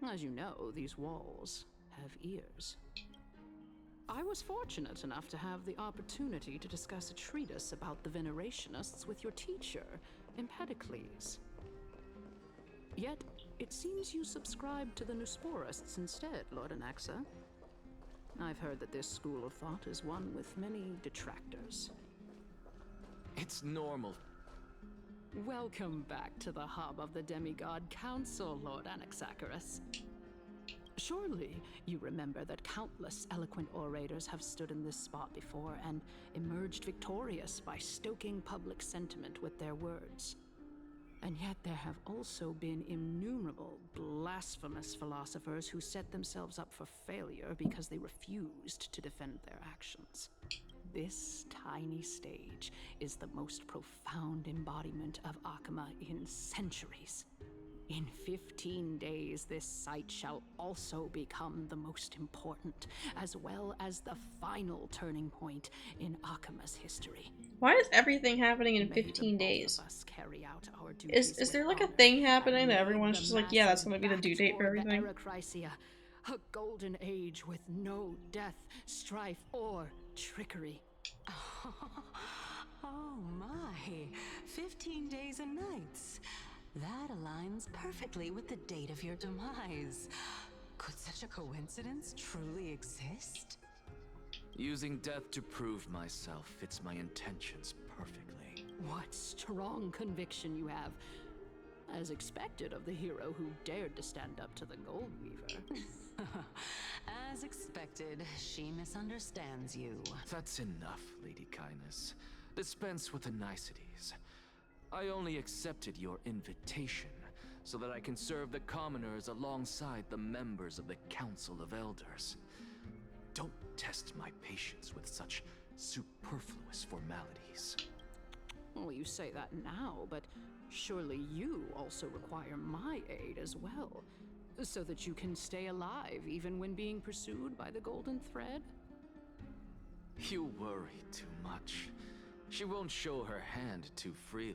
As you know, these walls have ears. I was fortunate enough to have the opportunity to discuss a treatise about the Venerationists with your teacher, Empedocles. Yet, it seems you subscribe to the Nusporists instead, Lord Anaxa. I've heard that this school of thought is one with many detractors. It's normal. Welcome back to the hub of the Demigod Council, Lord Anaxagoras. Surely you remember that countless eloquent orators have stood in this spot before and emerged victorious by stoking public sentiment with their words. And yet there have also been innumerable blasphemous philosophers who set themselves up for failure because they refused to defend their actions. This tiny stage is the most profound embodiment of Akama in centuries. In 15 days, this site shall also become the most important, as well as the final turning point in Akama's history. Why is everything happening in 15 days? Is there like a thing happening that everyone's just like, yeah, that's gonna be the due date for everything? A golden age with no death, strife, or trickery. Oh my, 15 days and nights. That aligns perfectly with the date of your demise. Could such a coincidence truly exist? Using death to prove myself fits my intentions perfectly. What strong conviction you have. As expected of the hero who dared to stand up to the Gold Weaver. As expected, she misunderstands you. That's enough, Lady Kindness. Dispense with the niceties. I only accepted your invitation so that I can serve the commoners alongside the members of the Council of Elders. Don't test my patience with such superfluous formalities. Well, you say that now, but surely you also require my aid as well, so that you can stay alive even when being pursued by the Golden Thread? You worry too much. She won't show her hand too freely,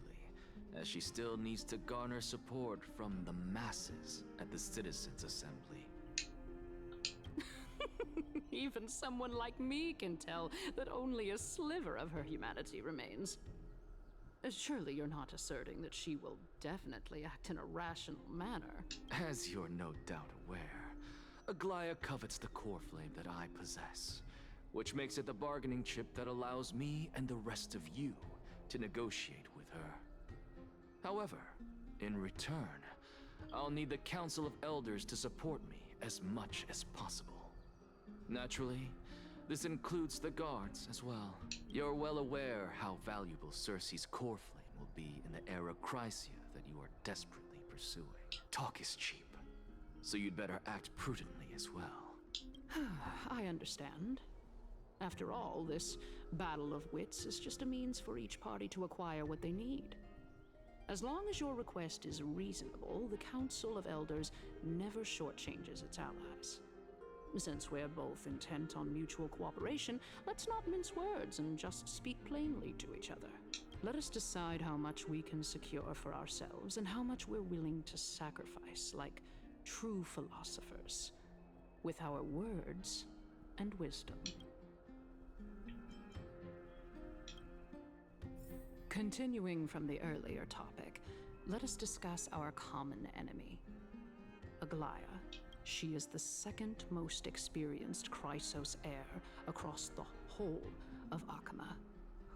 as she still needs to garner support from the masses at the Citizens' Assembly. Even someone like me can tell that only a sliver of her humanity remains. Surely you're not asserting that she will definitely act in a rational manner. As you're no doubt aware, Aglaya covets the core flame that I possess, which makes it the bargaining chip that allows me and the rest of you to negotiate with her. However, in return, I'll need the Council of Elders to support me as much as possible. Naturally, this includes the guards as well. You're well aware how valuable Cersei's core flame will be in the era Chrysia that you are desperately pursuing. Talk is cheap, so you'd better act prudently as well. I understand. After all, this battle of wits is just a means for each party to acquire what they need. As long as your request is reasonable, the Council of Elders never shortchanges its allies. Since we're both intent on mutual cooperation, let's not mince words and just speak plainly to each other. Let us decide how much we can secure for ourselves and how much we're willing to sacrifice, like true philosophers, with our words and wisdom. Continuing from the earlier topic, let us discuss our common enemy, Aglaya. She is the second most experienced Chrysos heir across the whole of Akama,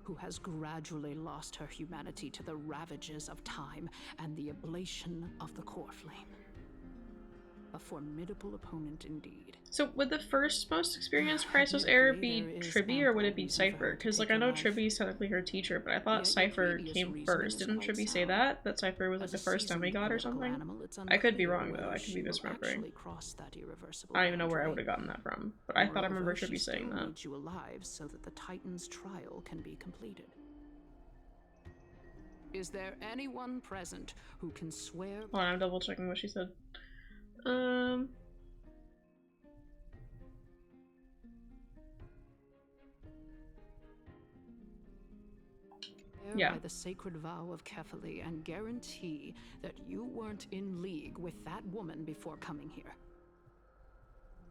who has gradually lost her humanity to the ravages of time and the ablation of the core flame. A formidable opponent indeed. So would the first most experienced Chrysos heir be Tribby, or would it be Cypher? Because like I know Tribby's technically her teacher, but I thought Cypher came first. Didn't Tribby say that? That Cypher was like the first demigod or something? I could be wrong though, I could be misremembering. I don't even know where I would have gotten that from, but I thought I remember Tribby saying that. Needs you alive so that the Titan's trial can be completed. Is there anyone present who can swear? Hold on, I'm double checking what she said. Yeah. By the sacred vow of Kefali and guarantee that you weren't in league with that woman before coming here.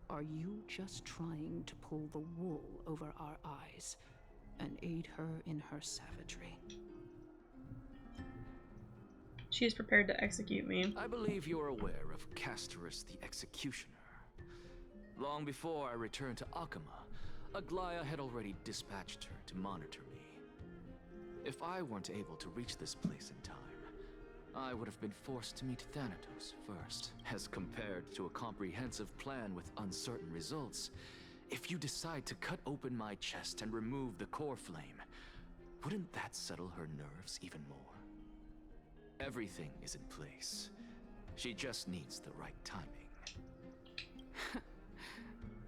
Are you just trying to pull the wool over our eyes and aid her in her savagery? She is prepared to execute me. I believe you're aware of Castorus the Executioner. Long before I returned to Akama, Aglaya had already dispatched her to monitor me. If I weren't able to reach this place in time, I would have been forced to meet Thanatos first. As compared to a comprehensive plan with uncertain results, if you decide to cut open my chest and remove the core flame, wouldn't that settle her nerves even more? Everything is in place. She just needs the right timing.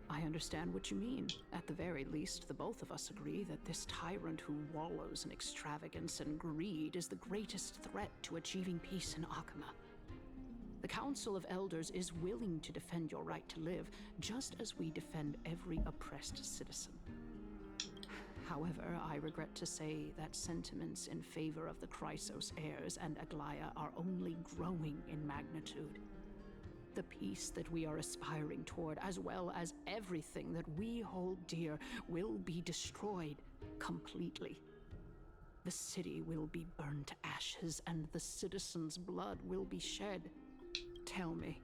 I understand what you mean. At the very least, the both of us agree that this tyrant who wallows in extravagance and greed is the greatest threat to achieving peace in Akama. The Council of Elders is willing to defend your right to live, just as we defend every oppressed citizen. However, I regret to say that sentiments in favor of the Chrysos heirs and Aglaya are only growing in magnitude. The peace that we are aspiring toward, as well as everything that we hold dear, will be destroyed completely. The city will be burned to ashes, and the citizens' blood will be shed. Tell me,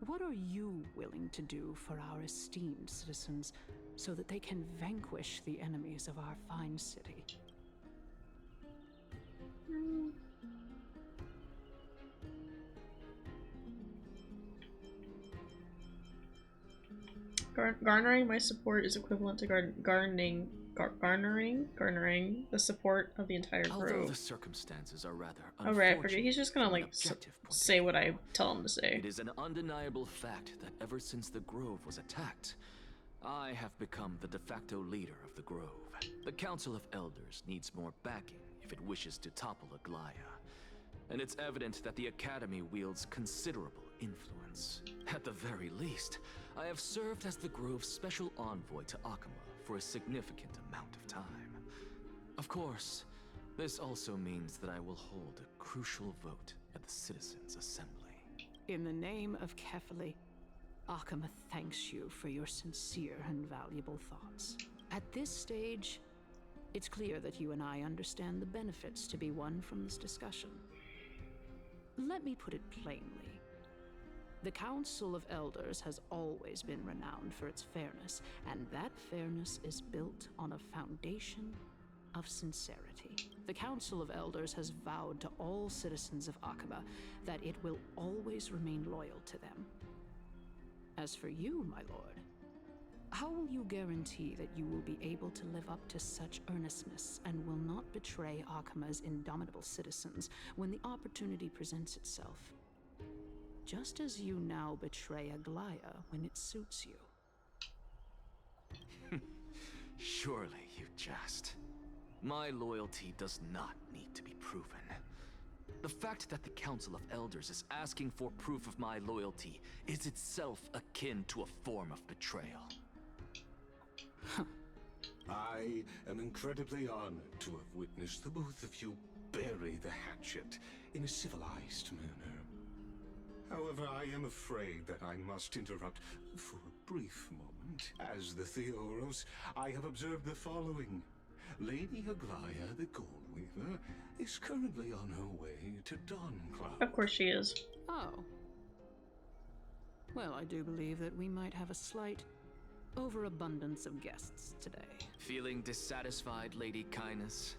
what are you willing to do for our esteemed citizens so that they can vanquish the enemies of our fine city? Garnering my support is equivalent to garnering garnering the support of the entire Although group. the circumstances are rather Oh right, I forget. He's just gonna like say what I tell him to say. It is an undeniable fact that ever since the Grove was attacked, I have become the de facto leader of the Grove. The Council of Elders needs more backing if it wishes to topple Aglaya. And it's evident that the Academy wields considerable influence. At the very least, I have served as the Grove's special envoy to Akama for a significant amount of time. Of course, this also means that I will hold a crucial vote at the Citizens' Assembly. In the name of Kefali, Akama thanks you for your sincere and valuable thoughts. At this stage, it's clear that you and I understand the benefits to be won from this discussion. Let me put it plainly. The Council of Elders has always been renowned for its fairness, and that fairness is built on a foundation of sincerity. The Council of Elders has vowed to all citizens of Akaba that it will always remain loyal to them. As for you, my lord, how will you guarantee that you will be able to live up to such earnestness and will not betray Akama's indomitable citizens when the opportunity presents itself? Just as you now betray Aglaya when it suits you. Surely you jest. My loyalty does not need to be proven. The fact that the Council of Elders is asking for proof of my loyalty is itself akin to a form of betrayal. I am incredibly honored to have witnessed the both of you bury the hatchet in a civilized manner. However, I am afraid that I must interrupt for a brief moment. As the Theoros, I have observed the following. Lady Aglaya, the Goldweaver, is currently on her way to Dawncloud. Of course she is. Oh. Well, I do believe that we might have a slight overabundance of guests today. Feeling dissatisfied, Lady Kindness?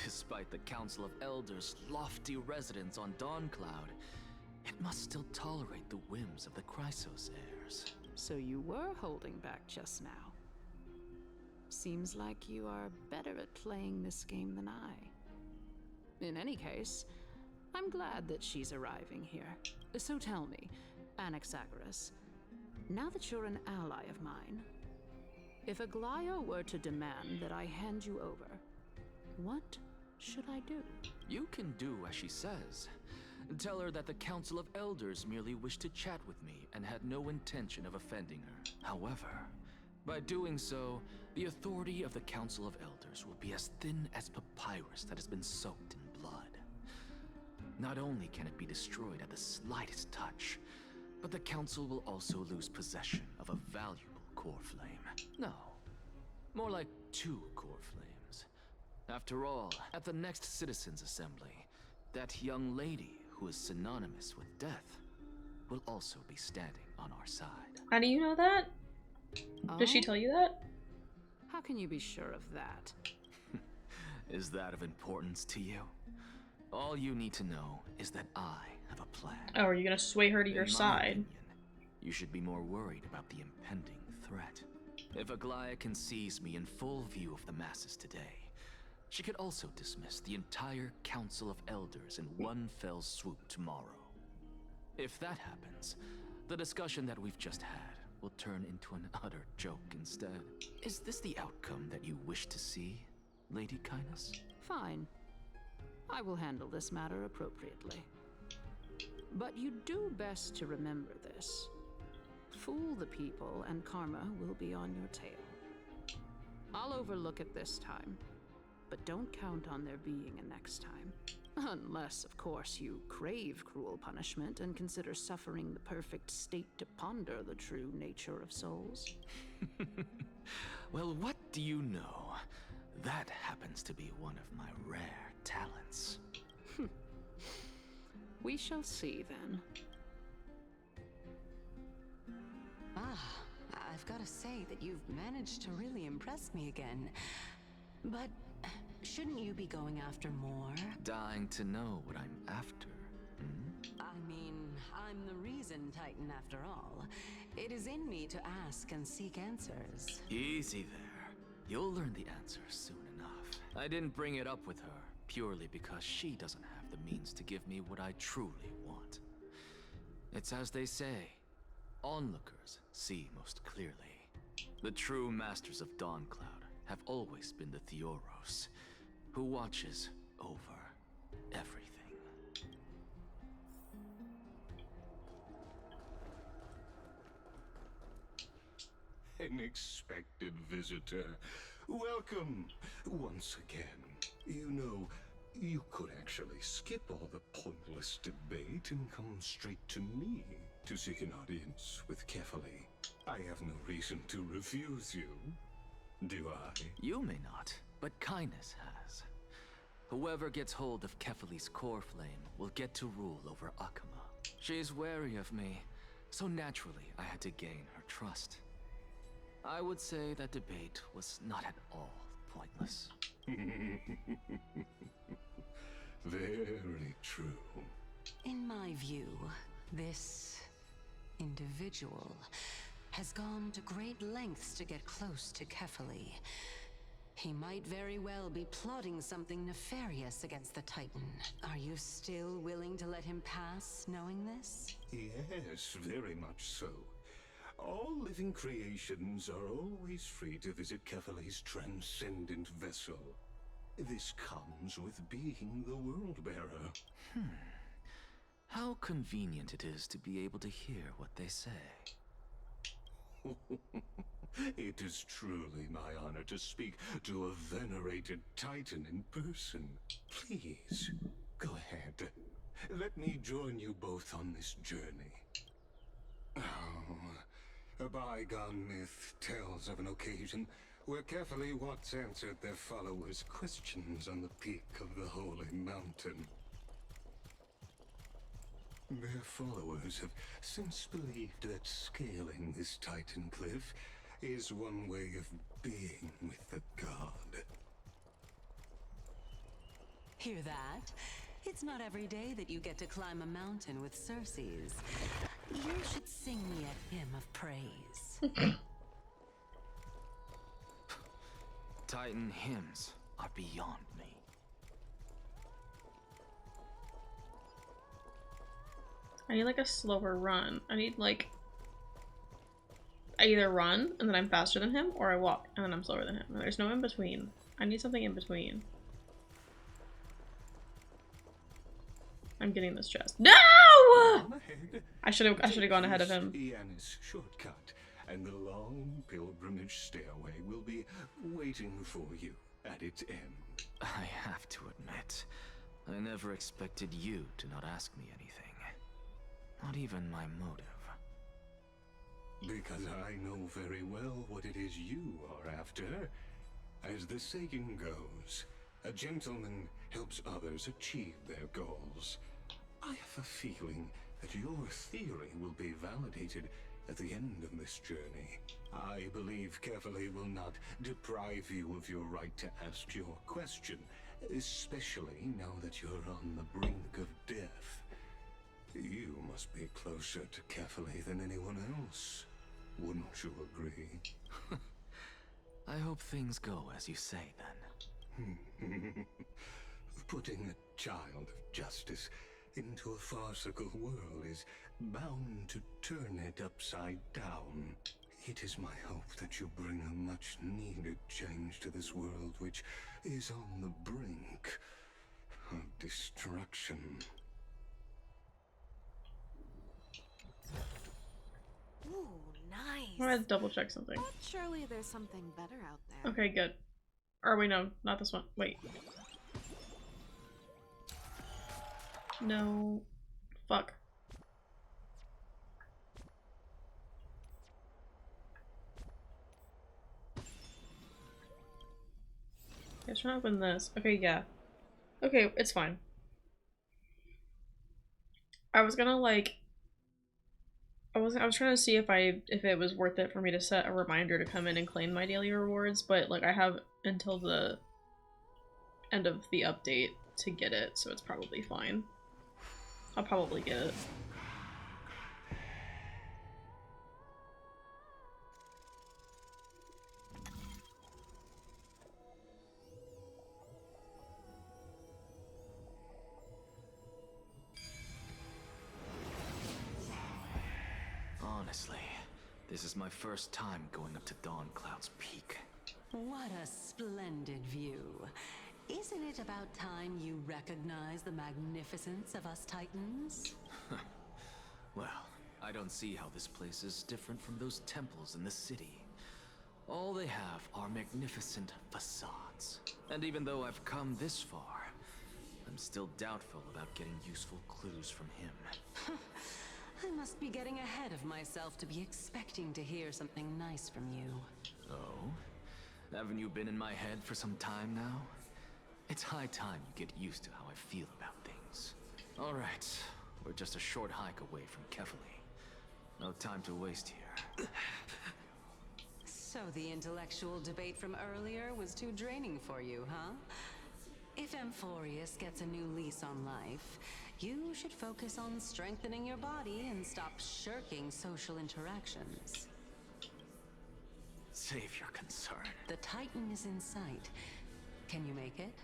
Despite the Council of Elders' lofty residence on Dawncloud, it must still tolerate the whims of the Chrysos heirs. So you were holding back just now. Seems like you are better at playing this game than I. In any case, I'm glad that she's arriving here. So tell me, Anaxagoras, now that you're an ally of mine, if Aglaya were to demand that I hand you over, what should I do? You can do as she says. Tell her that the Council of Elders merely wished to chat with me and had no intention of offending her. However, by doing so, the authority of the Council of Elders will be as thin as papyrus that has been soaked in blood. Not only can it be destroyed at the slightest touch, but the Council will also lose possession of a valuable core flame. No, more like 2 core flames. After all, at the next Citizens' Assembly, that young lady who is synonymous with death will also be standing on our side. How do you know that? Did she tell you that? How can you be sure of that? Is that of importance to you? All you need to know is that I have a plan. Oh, are you gonna sway her to your side? Opinion, you should be more worried about the impending threat. If Aglaya can seize me in full view of the masses today, she could also dismiss the entire Council of Elders in one fell swoop tomorrow. If that happens, the discussion that we've just had will turn into an utter joke instead. Is this the outcome that you wish to see, Lady Kindness? Fine. I will handle this matter appropriately. But you do best to remember this. Fool the people and karma will be on your tail. I'll overlook it this time, but don't count on there being a next time. Unless, of course, you crave cruel punishment and consider suffering the perfect state to ponder the true nature of souls. Well, what do you know? That happens to be one of my rare talents. We shall see, then. I've got to say that you've managed to really impress me again. But shouldn't you be going after more? Dying to know what I'm after. I mean, I'm the reason Titan after all. It is in me to ask and seek answers. Easy there. You'll learn the answer soon enough. I didn't bring it up with her purely because she doesn't have the means to give me what I truly want. It's as they say, onlookers see most clearly. The true masters of Dawncloud have always been the Theoros, who watches over everything. An expected visitor. Welcome once again. You know, you could actually skip all the pointless debate and come straight to me to seek an audience with Kefali. I have no reason to refuse you, do I? You may not, but kindness has. Whoever gets hold of Kefali's core flame will get to rule over Akama. She's wary of me, so naturally I had to gain her trust. I would say that debate was not at all pointless. Very true. In my view, this individual has gone to great lengths to get close to Kefali. He might very well be plotting something nefarious against the Titan. Are you still willing to let him pass, knowing this? Yes, very much so. All living creations are always free to visit Kefali's transcendent vessel. This comes with being the World-Bearer. How convenient it is to be able to hear what they say. It is truly my honor to speak to a venerated Titan in person. Please, go ahead. Let me join you both on this journey. Oh, a bygone myth tells of an occasion where Kefali once answered their followers' questions on the peak of the Holy Mountain. Their followers have since believed that scaling this Titan cliff is one way of being with the god. Hear that? It's not every day that you get to climb a mountain with Circes. You should sing me a hymn of praise. Titan hymns are beyond me. I need like a slower run. I need like, I either run and then I'm faster than him, or I walk and then I'm slower than him. There's no in between. I need something in between. I'm getting this chest. No! I should have gone ahead of him. Yanis shortcut, and the long pilgrimage stairway will be waiting for you at its end. I have to admit, I never expected you to not ask me anything. Not even my motive. Because I know very well what it is you are after. As the saying goes, a gentleman helps others achieve their goals. I have a feeling that your theory will be validated at the end of this journey. I believe Kefali will not deprive you of your right to ask your question, especially now that you're on the brink of death. You must be closer to Kefali than anyone else. Wouldn't you agree? I hope things go as you say, then. Putting a child of justice into a farcical world is bound to turn it upside down. It is my hope that you bring a much-needed change to this world, which is on the brink of destruction. Ooh, nice. I'm gonna double check something. But surely there's something better out there. Okay, good. Or wait, no, not this one. Wait. No. Fuck. Okay, let's try to open this. Okay, yeah. Okay, it's fine. I was gonna like I was trying to see if it was worth it for me to set a reminder to come in and claim my daily rewards, but like I have until the end of the update to get it, so it's probably fine. I'll probably get it. Honestly, this is my first time going up to Dawncloud's peak. What a splendid view. Isn't it about time you recognize the magnificence of us Titans? Well, I don't see how this place is different from those temples in the city. All they have are magnificent facades. And even though I've come this far, I'm still doubtful about getting useful clues from him. I must be getting ahead of myself to be expecting to hear something nice from you. Oh? Haven't you been in my head for some time now? It's high time you get used to how I feel about things. All right, we're just a short hike away from Kefali. No time to waste here. So the intellectual debate from earlier was too draining for you, huh? If Amphorius gets a new lease on life, you should focus on strengthening your body and stop shirking social interactions. Save your concern. The Titan is in sight. Can you make it?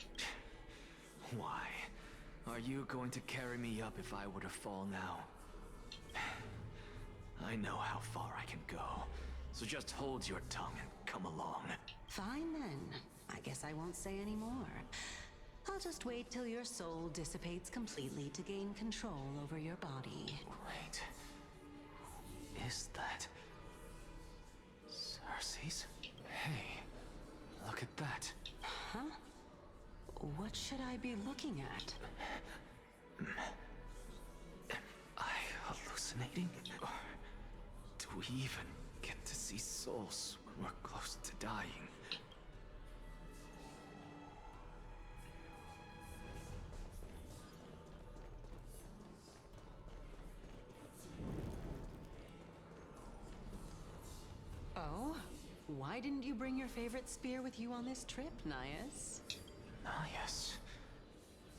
Why? Are you going to carry me up if I were to fall now? I know how far I can go, so just hold your tongue and come along. Fine then. I guess I won't say any more. I'll just wait till your soul dissipates completely to gain control over your body. Wait. Who is that? Cersei's? Hey, look at that. Huh? What should I be looking at? Am I hallucinating? Or do we even get to see souls when we're close to dying? Oh? Why didn't you bring your favorite spear with you on this trip, Nias? Nias?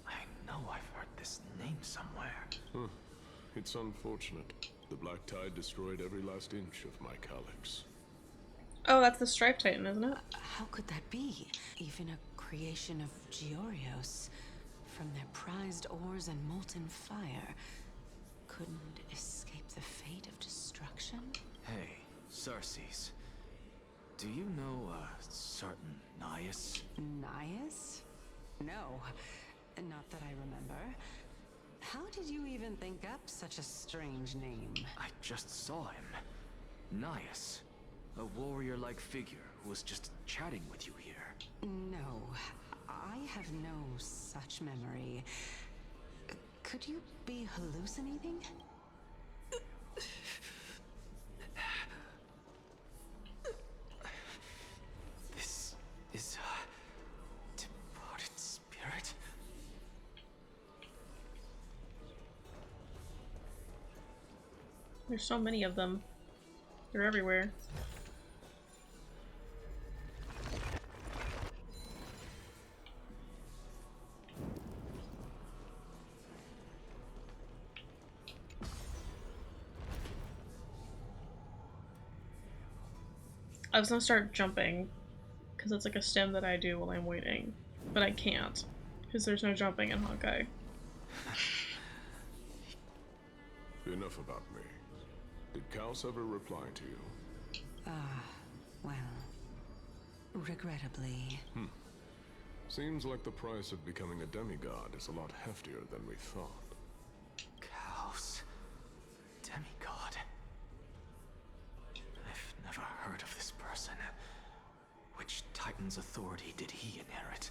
I know I've heard this name somewhere. Huh. It's unfortunate. The Black Tide destroyed every last inch of my calyx. Oh, that's the Stripe Titan, isn't it? How could that be? Even a creation of Georios, from their prized ores and molten fire, couldn't escape the fate of destruction? Hey, Cersei's. Do you know a certain Nias? Nias? No, not that I remember. How did you even think up such a strange name? I just saw him. Nias. A warrior-like figure who was just chatting with you here. No, I have no such memory. Could you be hallucinating? This is a departed spirit? There's so many of them. They're everywhere. I was gonna start jumping, because it's like a stem that I do while I'm waiting, but I can't, because there's no jumping in Honkai. Enough about me. Did Kaos ever reply to you? Well, regrettably. Seems like the price of becoming a demigod is a lot heftier than we thought. Kaos. Demigod. I've never heard of this person. Which Titan's authority did he inherit?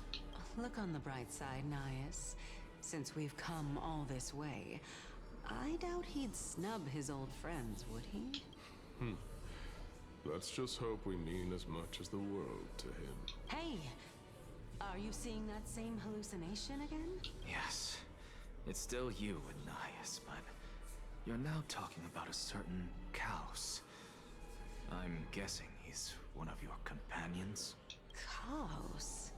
Look on the bright side, Nias. Since we've come all this way, I doubt he'd snub his old friends, would he? Let's just hope we mean as much as the world to him. Hey! Are you seeing that same hallucination again? Yes. It's still you and Nias, but you're now talking about a certain Kaos. I'm guessing he's one of your companions? Kaos?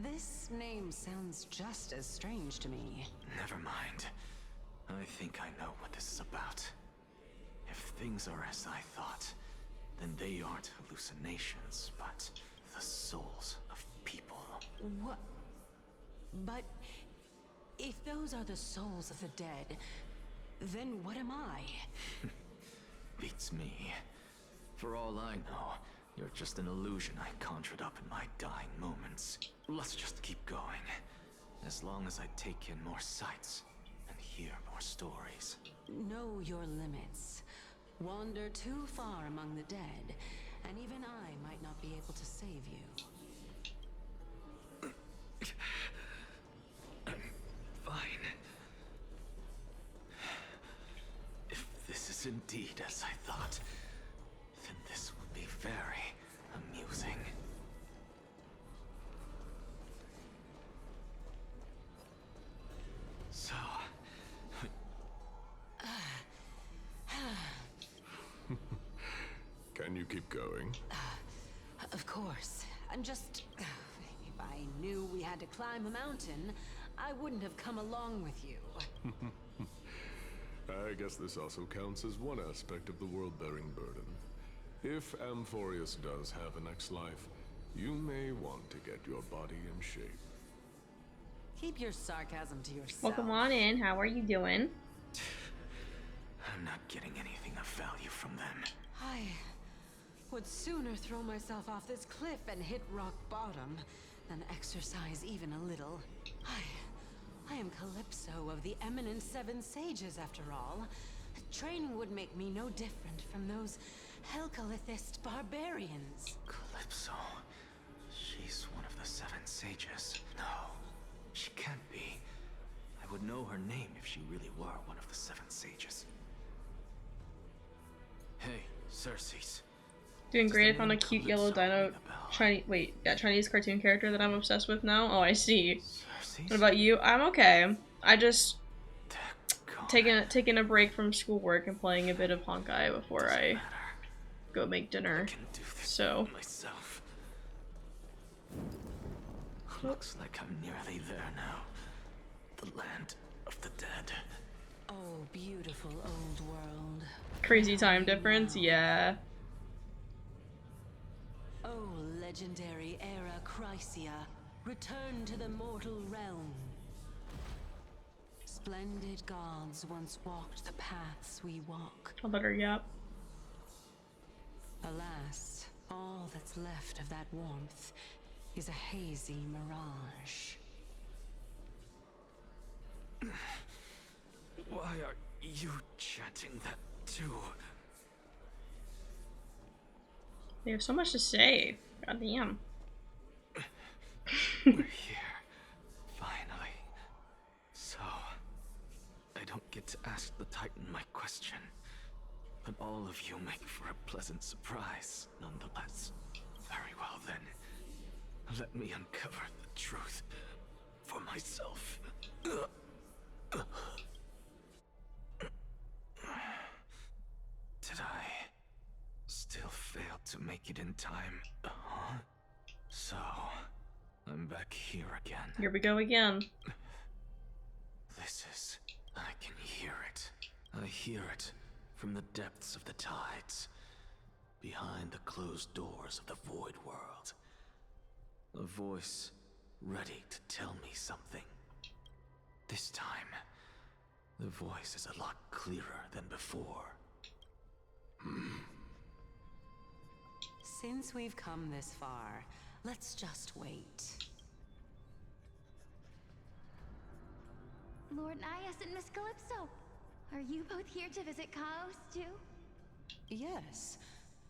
This name sounds just as strange to me. Never mind. I think I know what this is about. If things are as I thought, then they aren't hallucinations, but the souls of people. What? But if those are the souls of the dead, then what am I? beats me. For all I know, you're just an illusion I conjured up in my dying moments. Let's just keep going. As long as I take in more sights and hear more stories. Know your limits. Wander too far among the dead, and even I might not be able to save you. Fine. If this is indeed as I thought, then this would be very amusing. So... Can you keep going? Of course. I'm just... If I knew we had to climb a mountain, I wouldn't have come along with you. I guess this also counts as one aspect of the world-bearing burden. If Amphorius does have a next life, you may want to get your body in shape. Keep your sarcasm to yourself. Welcome on in. How are you doing? I'm not getting anything of value from them. I would sooner throw myself off this cliff and hit rock bottom than exercise even a little. I am Calypso of the eminent Seven Sages, after all. Training would make me no different from those Helcalithist barbarians. Calypso? She's one of the Seven Sages. No, she can't be. I would know her name if she really were one of the Seven Sages. Hey, Cersei's. Doing great. I found a cute yellow dino Chinese cartoon character that I'm obsessed with now. Oh, I see. What about you? I'm okay. I just taking a break from schoolwork and playing a bit of Honkai before I go make dinner. So looks like I'm nearly there now. The land of the dead. Oh, beautiful old world. Crazy time difference, yeah. Oh, legendary era Chrysia, return to the mortal realm. Splendid gods once walked the paths we walk. I'll let her yap. Alas, all that's left of that warmth is a hazy mirage. Why are you chanting that too? They have so much to say. God damn. We're here. Finally. So, I don't get to ask the Titan my question, but all of you make for a pleasant surprise, nonetheless. Very well then. Let me uncover the truth for myself. Did I still fail to make it in time? Huh? So, I'm back here again. Here we go again. This is... I can hear it. I hear it from the depths of the tides, behind the closed doors of the void world. A voice ready to tell me something. This time, the voice is a lot clearer than before. Since we've come this far, let's just wait. Lord Nias and Miss Calypso, are you both here to visit Chaos too? Yes,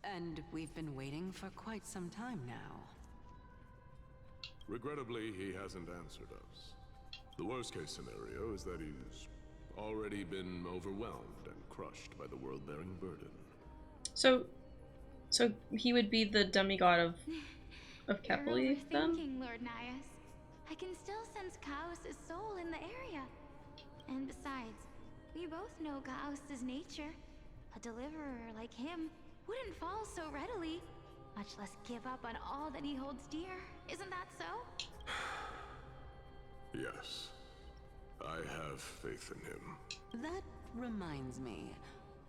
and we've been waiting for quite some time now. Regrettably, he hasn't answered us. The worst-case scenario is that he's already been overwhelmed and crushed by the world-bearing burden. So he would be the demigod of Kepler, then? You're overthinking, Lord Nias. I can still sense Chaos' soul in the area. And besides, we both know Chaos' nature. A deliverer like him wouldn't fall so readily, much less give up on all that he holds dear. Isn't that so? Yes. I have faith in him. That reminds me.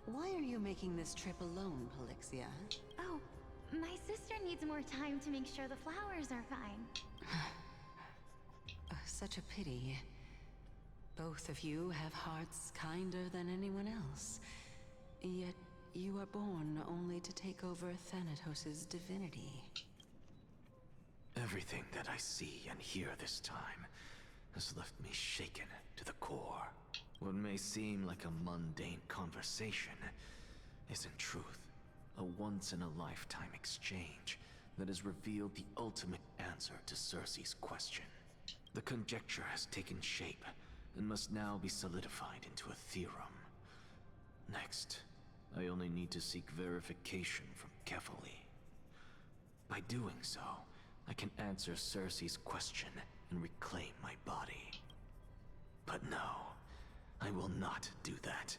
Why are you making this trip alone, Polixia? Oh, my sister needs more time to make sure the flowers are fine. Such a pity. Both of you have hearts kinder than anyone else. Yet you are born only to take over Thanatos' divinity. Everything that I see and hear this time has left me shaken to the core. What may seem like a mundane conversation is in truth a once-in-a-lifetime exchange that has revealed the ultimate answer to Cersei's question. The conjecture has taken shape and must now be solidified into a theorem. Next, I only need to seek verification from Kefali. By doing so, I can answer Cersei's question and reclaim my body. But no, I will not do that.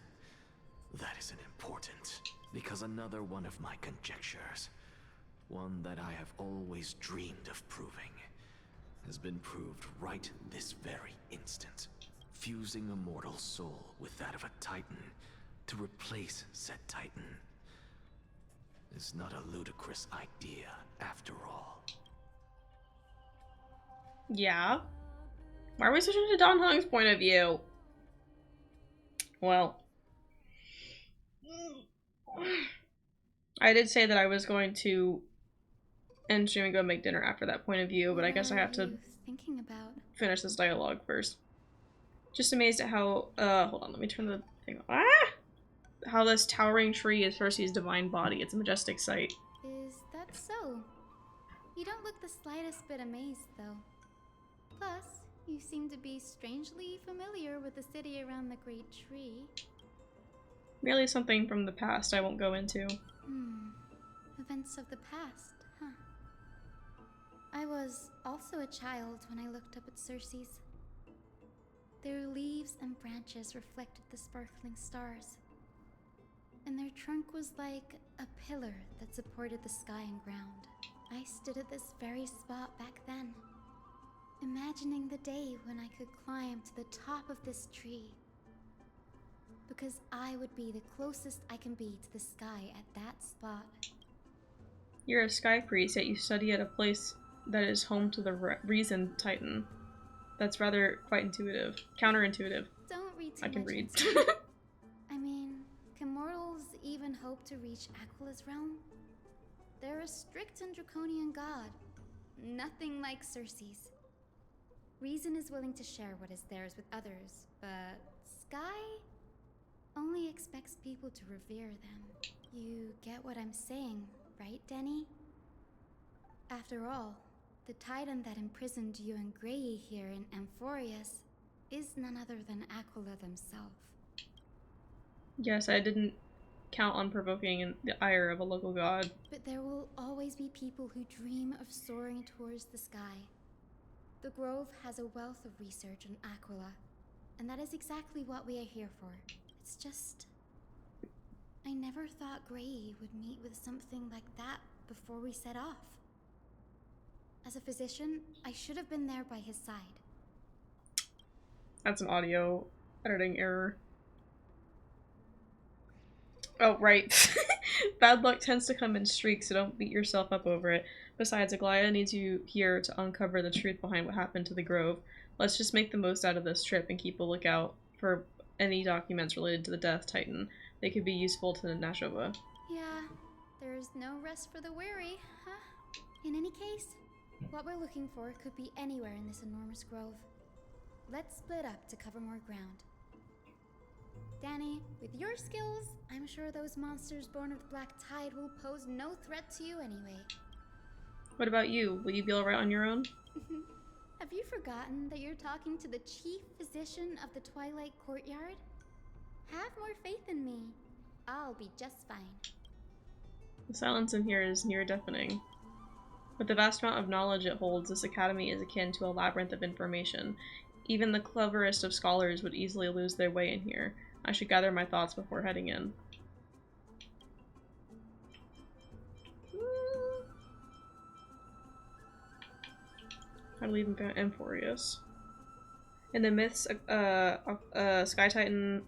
That isn't important, because another one of my conjectures, one that I have always dreamed of proving, has been proved right this very instant. Fusing a mortal soul with that of a Titan to replace said Titan is not a ludicrous idea after all. Yeah. Why are we switching to Don Hung's point of view? Well, I did say that I was going to end stream and go make dinner after that point of view, but I guess I have to thinking about finish this dialogue first. Just amazed at how, hold on, let me turn the thing on. How this towering tree is Cersei's divine body. It's a majestic sight. Is that so? You don't look the slightest bit amazed, though. Plus, you seem to be strangely familiar with the city around the Great Tree. Merely something from the past I won't go into. Events of the past, huh? I was also a child when I looked up at Cersei's. Their leaves and branches reflected the sparkling stars, and their trunk was like a pillar that supported the sky and ground. I stood at this very spot back then, imagining the day when I could climb to the top of this tree, because I would be the closest I can be to the sky at that spot. You're a sky priest, yet you study at a place that is home to the Reason Titan. That's rather quite intuitive. Counterintuitive. Don't read too I can much read. into it. I mean, can mortals even hope to reach Aquala's realm? They're a strict and draconian god. Nothing like Cersei's. Reason is willing to share what is theirs with others, but Sky only expects people to revere them. You get what I'm saying, right, Denny? After all, the Titan that imprisoned you and Grey here in Amphorius is none other than Aquila themselves. Yes, I didn't count on provoking the ire of a local god. But there will always be people who dream of soaring towards the sky. The Grove has a wealth of research on Aquila, and that is exactly what we are here for. It's just, I never thought Grey would meet with something like that before we set off. As a physician, I should have been there by his side. That's an audio editing error. Oh, right. Bad luck tends to come in streaks, so don't beat yourself up over it. Besides, Aglaia needs you here to uncover the truth behind what happened to the Grove. Let's just make the most out of this trip and keep a lookout for any documents related to the Death Titan. They could be useful to the Nashova. Yeah, there's no rest for the weary, huh? In any case, what we're looking for could be anywhere in this enormous grove. Let's split up to cover more ground. Danny, with your skills, I'm sure those monsters born of the Black Tide will pose no threat to you anyway. What about you? Will you be alright on your own? Have you forgotten that you're talking to the chief physician of the Twilight Courtyard? Have more faith in me. I'll be just fine. The silence in here is near deafening. With the vast amount of knowledge it holds, this academy is akin to a labyrinth of information. Even the cleverest of scholars would easily lose their way in here. I should gather my thoughts before heading in. How to leave Amphorius. In the myths, Sky Titan,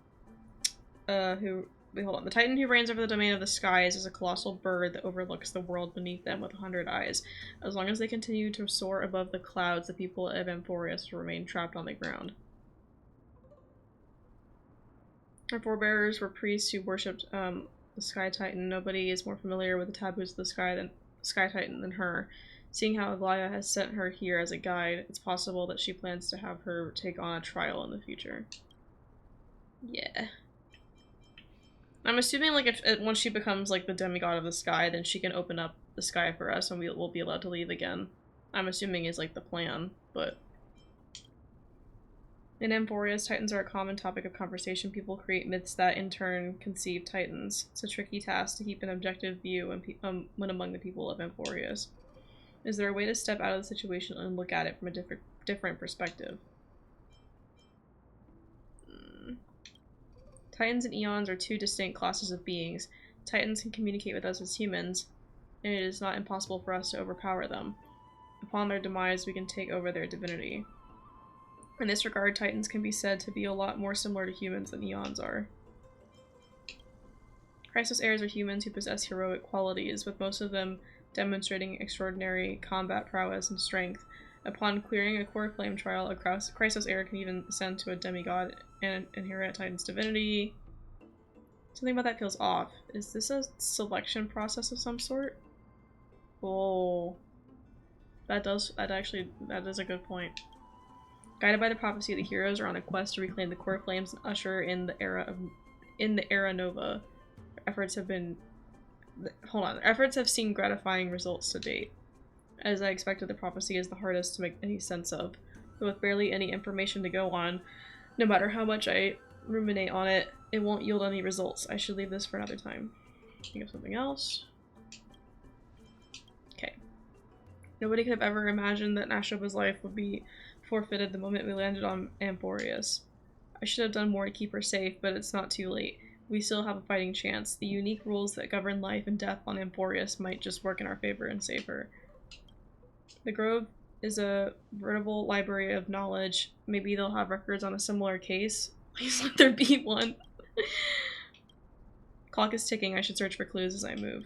wait, hold on. The Titan who reigns over the domain of the skies is a colossal bird that overlooks the world beneath them with 100 eyes. As long as they continue to soar above the clouds, the people of Amphorius will remain trapped on the ground. Our forebears were priests who worshipped the Sky Titan. Nobody is more familiar with the taboos of the Sky Titan than her. Seeing how Aglaya has sent her here as a guide, it's possible that she plans to have her take on a trial in the future. Yeah. I'm assuming, like, if once she becomes, like, the demigod of the sky, then she can open up the sky for us and we'll be allowed to leave again. I'm assuming is, like, the plan, but... In Amphorius, Titans are a common topic of conversation. People create myths that, in turn, conceive Titans. It's a tricky task to keep an objective view when among the people of Amphorius. Is there a way to step out of the situation and look at it from a different perspective? Titans and Eons are two distinct classes of beings. Titans can communicate with us as humans, and it is not impossible for us to overpower them. Upon their demise, we can take over their divinity. In this regard, Titans can be said to be a lot more similar to humans than Eons are. Chrysos heirs are humans who possess heroic qualities, with most of them demonstrating extraordinary combat prowess and strength. Upon clearing a core flame trial, a Chrysos heir can even ascend to a demigod and inherit Titan's divinity. Something about that feels off. Is this a selection process of some sort? Oh. That is a good point. Guided by the prophecy, the heroes are on a quest to reclaim the core flames and usher in the era nova. Efforts have seen gratifying results to date. As I expected, the prophecy is the hardest to make any sense of, but with barely any information to go on, no matter how much I ruminate on it, it won't yield any results. I should leave this for another time. Think of something else. Okay. Nobody could have ever imagined that Nashoba's life would be forfeited the moment we landed on Amphorius. I should have done more to keep her safe, but it's not too late. We still have a fighting chance. The unique rules that govern life and death on Amphorius might just work in our favor and save her. The Grove is a veritable library of knowledge. Maybe they'll have records on a similar case. Please let there be one. Clock is ticking. I should search for clues as I move.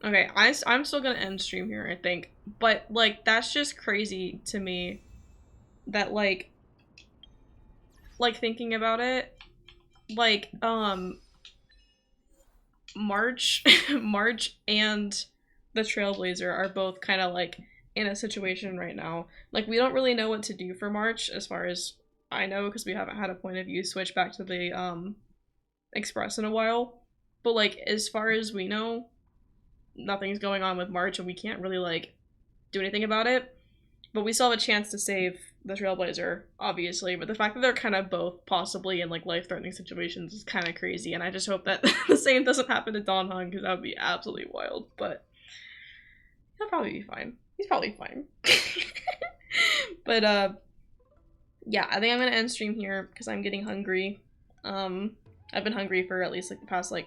Okay, I'm still gonna end stream here, I think. But, like, that's just crazy to me that, like thinking about it, like, March and the Trailblazer are both kind of, like, in a situation right now. Like, we don't really know what to do for March, as far as I know, because we haven't had a point of view switch back to the, Express in a while. But, like, as far as we know, nothing's going on with March, and we can't really, like, do anything about it. But we still have a chance to save the Trailblazer, obviously. But the fact that they're kind of both possibly in, like, life-threatening situations is kind of crazy. And I just hope that the same doesn't happen to Don Hung, because that would be absolutely wild. But he'll probably be fine. He's probably fine. But, yeah, I think I'm gonna end stream here, because I'm getting hungry. I've been hungry for at least, like, the past, like,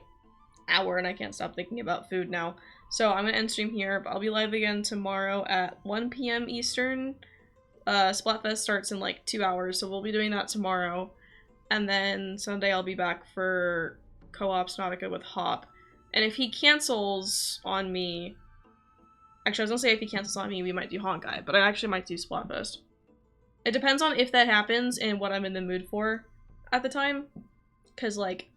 hour, and I can't stop thinking about food now. So I'm gonna end stream here, but I'll be live again tomorrow at 1 p.m. Eastern. Splatfest starts in like 2 hours, so we'll be doing that tomorrow. And then Sunday I'll be back for Co-op Nautica with Hop. And if he cancels on me... Actually, I was gonna say if he cancels on me, we might do Honkai, but I actually might do Splatfest. It depends on if that happens and what I'm in the mood for at the time. Because, like,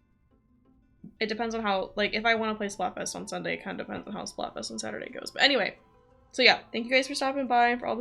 it depends on how, like, if I want to play Splatfest on Sunday, it kind of depends on how Splatfest on Saturday goes. But anyway, so yeah, thank you guys for stopping by, for all the